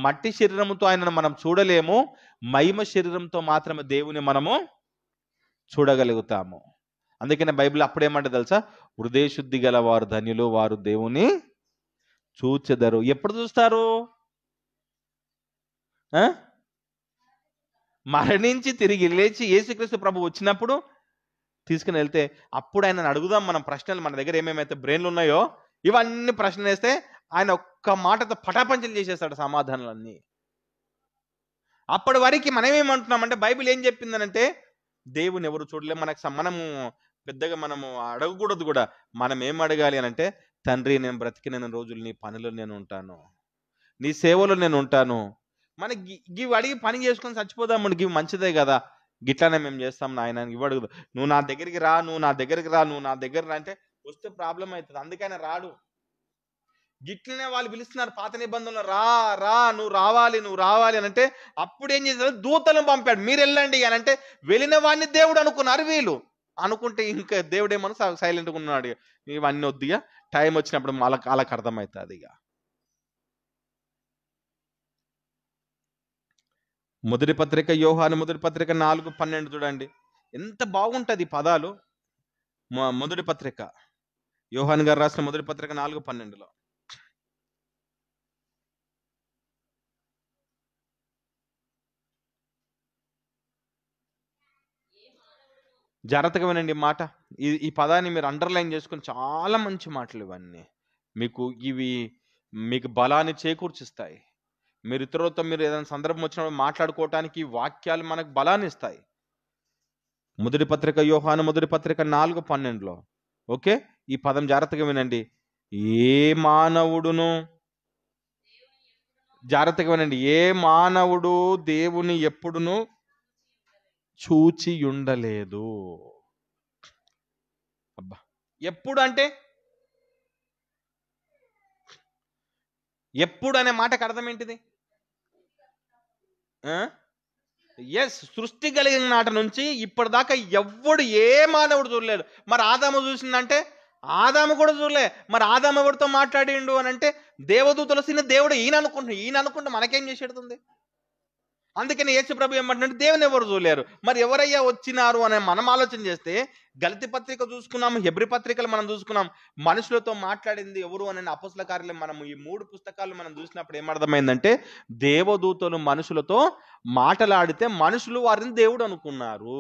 Speaker 1: మట్టి శరీరంతో ఆయనను మనం చూడలేము, మహిమ శరీరంతో మాత్రమే దేవుని మనము చూడగలుగుతాము. అందుకనే బైబిల్ అప్పుడేమంటే తెలుసా? హృదయ శుద్ధి గల వారు ధన్యులు, వారు దేవుని చూచెదరు. ఎప్పుడు చూస్తారు? మరణించి తిరిగి లేచి యేసుక్రీస్తు ప్రభు వచ్చినప్పుడు తీసుకుని వెళ్తే అప్పుడు ఆయనను అడుగుదాం మనం ప్రశ్నలు. మన దగ్గర ఏమేమైతే బ్రెయిన్లు ఉన్నాయో ఇవన్నీ ప్రశ్నలు వేస్తే ఆయన ఒక్క మాటతో పటాపంచలు చేసేస్తాడు సమాధానాలన్నీ. అప్పటి వరకు మనం ఏమంటున్నామంటే, బైబిల్ ఏం చెప్పిందనంటే దేవుని ఎవరు చూడలే, మనము పెద్దగా మనము అడగకూడదు కూడా. మనం ఏం అడగాలి అనంటే, తండ్రి నేను బ్రతికిన రోజులు నీ పనిలో నేను ఉంటాను, నీ సేవలో నేను ఉంటాను. మనకి ఇవి అడిగి పని చేసుకొని చచ్చిపోదాం, ఇవి మంచిదే కదా, గిట్లానే మేము చేస్తాం నాయన. ఇవి అడుగుదు, నువ్వు నా దగ్గరికి రా, నువ్వు నా దగ్గరికి రా, నువ్వు నా దగ్గర రా అంటే వస్తే ప్రాబ్లం అవుతుంది. అందుకైనా రాడు. గిట్లనే వాళ్ళు పిలుస్తున్నారు పాత నిబంధనలు, రా రా నువ్వు రావాలి, నువ్వు రావాలి అని అంటే అప్పుడు ఏం చేశారు? దూతలను పంపాడు, మీరు వెళ్ళండి అని అంటే వెళ్ళిన వాడిని దేవుడు అనుకున్నారు వీళ్ళు. అనుకుంటే ఇంకా దేవుడు ఏమన్నా సైలెంట్గా ఉన్నాడు, ఇవన్నీ వద్దుగా, టైం వచ్చినప్పుడు వాళ్ళకి అర్థమవుతుంది. ఇక మొదటి పత్రిక, యోహాను మొదటి పత్రిక 4:12 చూడండి, ఎంత బాగుంటుంది పదాలు. మొదటి పత్రిక, యోహాను గారు రాసిన మొదటి పత్రిక 4:12లో జాగ్రత్తగా వినండి మాట. ఈ పదాన్ని మీరు అండర్లైన్ చేసుకుని, చాలా మంచి మాటలు ఇవన్నీ. మీకు బలాన్ని చేకూర్చిస్తాయి. మీరు ఇతరులతో మీరు ఏదైనా సందర్భం వచ్చినప్పుడు మాట్లాడుకోవటానికి వాక్యాలు మనకు బలాన్ని ఇస్తాయి. మొదటి పత్రిక, యోహాను మొదటి పత్రిక 4:12లో ఓకే, ఈ పదం జాగ్రత్తగా వినండి. ఏ మానవుడును, జాగ్రత్తగా వినండి, ఏ మానవుడు దేవుని ఎప్పుడును చూచి ఉండలేదు. అబ్బా, ఎప్పుడు అంటే ఎప్పుడు అనే మాటకు అర్థం ఏంటిది? ఎస్, సృష్టి కలిగిన నాటి నుంచి ఇప్పటిదాకా ఎవ్వడు, ఏ మానవుడు చూడలేడు. మరి ఆదాము చూసిందంటే ఆదాము కూడా చూడలే. మరి ఆదాము ఎవరితో మాట్లాడిండు అని అంటే దేవదూతలు దేవుడు ఈయన అనుకుంటే మనకేం చేసేడుతుంది? అందుకని యేసు ప్రభు ఏమంటున్నాడు, దేవుని ఎవరు చూడలేరు. మరి ఎవరయ్యా వచ్చినారు అని మనం ఆలోచన చేస్తే గలతీ పత్రిక చూసుకున్నాం, హెబ్రీ పత్రికలు మనం చూసుకున్నాం. మనుషులతో మాట్లాడింది ఎవరు అని అపోస్తల కార్యాలు మనం ఈ 3 పుస్తకాలు మనం చూసినప్పుడు ఏమర్థమైందంటే, దేవదూతలు మనుషులతో మాట్లాడితే మనుషులు వారిని దేవుడు అనుకున్నారు,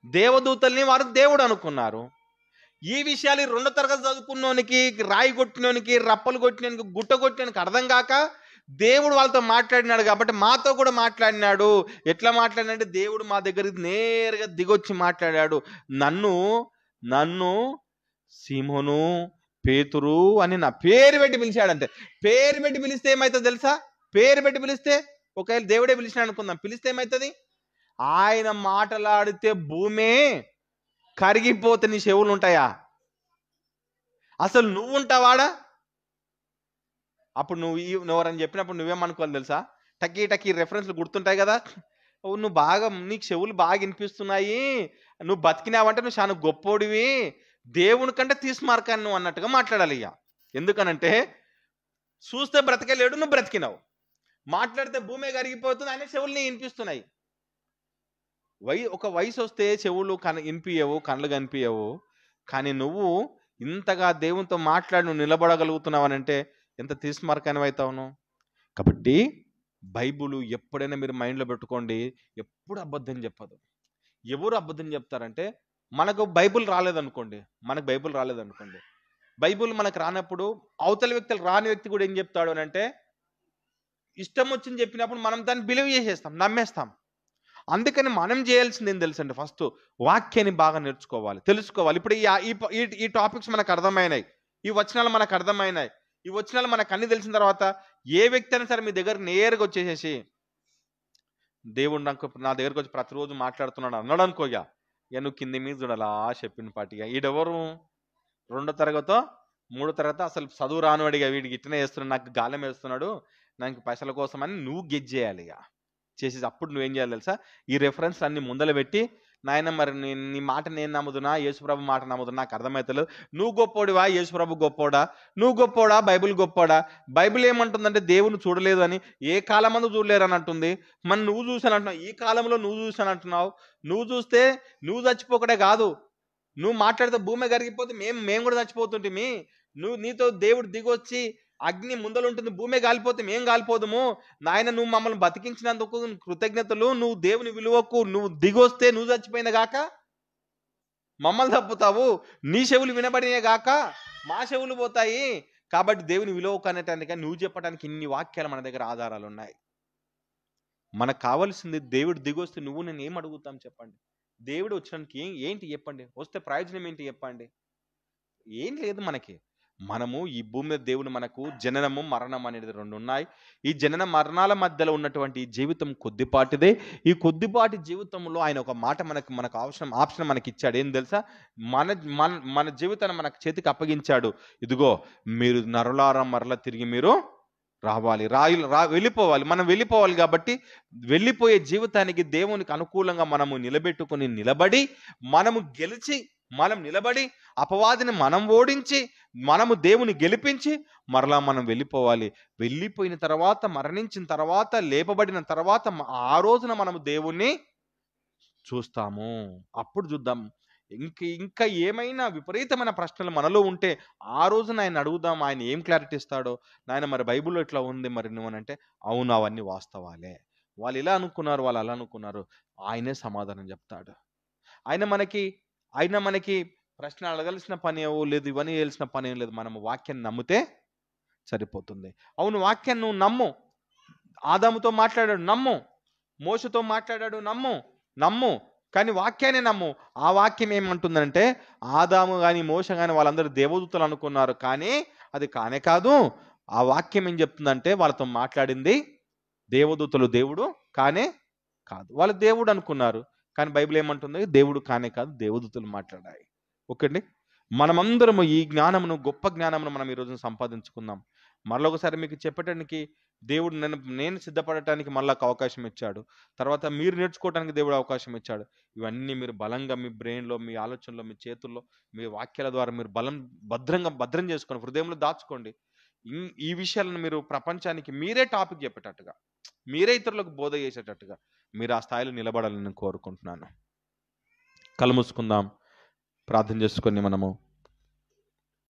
Speaker 1: దేవదూతల్ని వారు దేవుడు అనుకున్నారు. ఈ విషయాలు 2వ తరగతి చదువుకున్నోనికి, రాయి కొట్టినోనికి, రప్పలు కొట్టినోనికి, గుట్ట కొట్టినోనికి అర్థం కాక దేవుడు వాళ్ళతో మాట్లాడినాడు కాబట్టి మాతో కూడా మాట్లాడినాడు. ఎట్లా మాట్లాడినంటే దేవుడు మా దగ్గరికి నేరుగా దిగొచ్చి మాట్లాడాడు. నన్ను సీమోను, పేతురు అని నా పేరు పెట్టి పిలిచాడంటే. పేరు పెట్టి పిలిస్తే ఏమవుతుంది తెలుసా? పేరు పెట్టి పిలిస్తే, ఒకవేళ దేవుడే పిలిచినా అనుకుందాం, పిలిస్తే ఏమవుతుంది? ఆయన మాట్లాడితే భూమే కరిగిపోతే నీ చెవులు ఉంటాయా? అసలు నువ్వు ఉంటావాడా? అప్పుడు నువ్వెవరని చెప్పినప్పుడు నువ్వేమనుకోవాలి తెలుసా? టక్కీ రెఫరెన్స్లు గుర్తుంటాయి కదా. నీకు చెవులు బాగా వినిపిస్తున్నాయి, నువ్వు బతికినావంటే నువ్వు చాలా గొప్పోడివి, దేవుని కంటే తీసుమార్కాను నువ్వు అన్నట్టుగా మాట్లాడాలి. ఇక ఎందుకనంటే చూస్తే బ్రతకలేడు, నువ్వు బ్రతికినావు. మాట్లాడితే భూమే కరిగిపోతుంది, ఆయన చెవులు నీ వినిపిస్తున్నాయి. ఒక వయసు వస్తే చెవులు వినిపించవు, కళ్ళు కనిపించవు. కానీ నువ్వు ఇంతగా దేవునితో మాట్లాడి నువ్వు నిలబడగలుగుతున్నావు అంటే ఎంత తీసుమార్కానివి అవుతావును. కాబట్టి బైబుల్ ఎప్పుడైనా మీరు మైండ్లో పెట్టుకోండి, ఎప్పుడు అబద్ధం చెప్పదు. ఎవరు అబద్ధం చెప్తారంటే, మనకు బైబుల్ రాలేదనుకోండి, బైబుల్ మనకు రానప్పుడు అవతల వ్యక్తులు రాని వ్యక్తి కూడా ఏం చెప్తాడు అని అంటే, ఇష్టం వచ్చింది చెప్పినప్పుడు మనం దాన్ని బిలీవ్ చేసేస్తాం, నమ్మేస్తాం. అందుకని మనం చేయాల్సింది ఏం తెలుసండి, ఫస్ట్ వాక్యాన్ని బాగా నేర్చుకోవాలి, తెలుసుకోవాలి. ఇప్పుడు ఈ టాపిక్స్ మనకు అర్థమైనాయి, ఈ వచనాలు మనకు అర్థమైనాయి. ఈ వచనాలు మనకు అన్ని తెలిసిన తర్వాత ఏ వ్యక్తి అయినా సరే మీ దగ్గరకు నేరుగా వచ్చేసేసి, దేవుడు నాకు నా దగ్గరకు వచ్చి ప్రతిరోజు మాట్లాడుతున్నాడు అన్నాడు అనుకో, ఇక నువ్వు కింది మీద చూడాలా చెప్పిన పాటిగా. ఈడెవరు 2వ తరగతో 3వ తరగతి అసలు చదువు రానివాడిగా, వీడికి ఇట్టనే వేస్తున్నాడు, నాకు గాలం వేస్తున్నాడు, నాకు పైసల కోసం అని నువ్వు గెజ్ చేయాలి. ఇక చేసేసి అప్పుడు నువ్వేం చేయాలి తెలుసా, ఈ రెఫరెన్స్ అన్ని ముందల పెట్టి, నాయన మరి నీ మాట నేను నమ్ముతున్నా, యేసుప్రభు మాట నమ్ముతున్నా, నాకు అర్థమవుతలేదు. నువ్వు గొప్పోడివా, యేసుప్రభు గొప్పోడా, నువ్వు గొప్పోడా, బైబిల్ గొప్పోడా? బైబిల్ ఏమంటుందంటే దేవుని చూడలేదు అని, ఏ కాలమందు చూడలేరు అని అంటుంది. మరి నువ్వు చూసాను అంటున్నావు, ఈ కాలంలో నువ్వు చూసాను అంటున్నావు. నువ్వు చూస్తే నువ్వు చచ్చిపోకడే కాదు, నువ్వు మాట్లాడితే భూమి కరిగిపోతే మేము కూడా చచ్చిపోతుంటిమి. నీతో దేవుడు దిగొచ్చి అగ్ని ముందలుంటుంది, భూమి కాలిపోతే మేం కాలిపోదుము. నాయన నువ్వు మమ్మల్ని బతికించినందుకు కృతజ్ఞతలు, నువ్వు దేవుని విలువకు నువ్వు దిగొస్తే నువ్వు చచ్చిపోయిన గాక మమ్మల్ని తప్పుతావు, నీ చెవులు వినబడినే గాక మా చెవులు పోతాయి. కాబట్టి దేవుని విలువకు అనేటానికి నువ్వు చెప్పడానికి ఇన్ని వాక్యాలు మన దగ్గర ఆధారాలు ఉన్నాయి. మనకు కావాల్సింది దేవుడు దిగొస్తే నువ్వు నేను ఏం అడుగుతాం చెప్పండి? దేవుడు వచ్చినానికి ఏంటి చెప్పండి? వస్తే ప్రయోజనం ఏంటి చెప్పండి? ఏం లేదు మనకి. మనము ఈ భూమి మీద దేవుడు మనకు జననము మరణం అనేది 2 ఉన్నాయి. ఈ జనన మరణాల మధ్యలో ఉన్నటువంటి ఈ జీవితం కొద్దిపాటిదే. ఈ కొద్దిపాటి జీవితంలో ఆయన ఒక మాట మనకు ఆప్షన్ మనకి ఇచ్చాడు. ఏం తెలుసా? మన జీవితాన్ని మనకు చేతికి అప్పగించాడు. ఇదిగో మీరు నరులారా మరల తిరిగి మీరు రావాలి, వెళ్ళిపోవాలి. మనం వెళ్ళిపోవాలి కాబట్టి వెళ్ళిపోయే జీవితానికి దేవునికి అనుకూలంగా మనము నిలబడి మనము గెలిచి, మనం నిలబడి అపవాదిని మనం ఓడించి, మనము దేవుని గెలిపించి మరలా మనం వెళ్ళిపోవాలి. వెళ్ళిపోయిన తర్వాత, మరణించిన తర్వాత, లేపబడిన తర్వాత ఆ రోజున మనము దేవుణ్ణి చూస్తాము. అప్పుడు చూద్దాం. ఇంకా ఏమైనా విపరీతమైన ప్రశ్నలు మనలో ఉంటే ఆ రోజున ఆయన అడుగుదాం, ఆయన ఏం క్లారిటీ ఇస్తాడో. నాయన మరి బైబిల్లో ఇట్లా ఉంది, మరి నువ్వనంటే అవును అవన్నీ వాస్తవాలే, వాళ్ళు ఇలా అనుకున్నారు, వాళ్ళు అలా అనుకున్నారు, ఆయనే సమాధానం చెప్తాడు. ఆయన మనకి ప్రశ్న అడగాల్సిన పని లేదు, ఇవన్నీ చేయాల్సిన పని ఏం లేదు. మనము వాక్యాన్ని నమ్మితే సరిపోతుంది. అవును, వాక్యాన్ని నువ్వు నమ్ము. ఆదాముతో మాట్లాడాడు, నమ్ము. మోషతో మాట్లాడాడు, నమ్ము. కానీ వాక్యాన్ని నమ్ము. ఆ వాక్యం ఏమంటుందంటే, ఆదాము కానీ మోష కానీ వాళ్ళందరూ దేవదూతలు అనుకున్నారు, కానీ అది కానే కాదు. ఆ వాక్యం ఏం చెప్తుందంటే, వాళ్ళతో మాట్లాడింది దేవదూతలు, దేవుడు కానే కాదు. వాళ్ళు దేవుడు అనుకున్నారు, కానీ బైబిల్ ఏమంటుంది? దేవుడు కానే కాదు, దేవదూతలు మాట్లాడాయి. ఓకే అండి, మనమందరము ఈ జ్ఞానమును, గొప్ప జ్ఞానమును మనం ఈరోజు సంపాదించుకుందాం. మరొకసారి మీకు చెప్పడానికి దేవుడు నేను సిద్ధపడటానికి మళ్ళీ అవకాశం ఇచ్చాడు. తర్వాత మీరు నేర్చుకోవడానికి దేవుడు అవకాశం ఇచ్చాడు. ఇవన్నీ మీరు బలంగా మీ బ్రెయిన్లో, మీ ఆలోచనలో, మీ చేతుల్లో, మీ వాక్యాల ద్వారా మీరు భద్రం చేసుకొని హృదయంలో దాచుకోండి. ఈ విషయాలను మీరు ప్రపంచానికి మీరే టాపిక్ చెప్పేటట్టుగా, మీరే ఇతరులకు బోధ చేసేటట్టుగా మీరు ఆ స్థాయిలో నిలబడాలని నేను కోరుకుంటున్నాను. కళ్ళు మూసుకుందాం, ప్రార్థన చేసుకొని మనము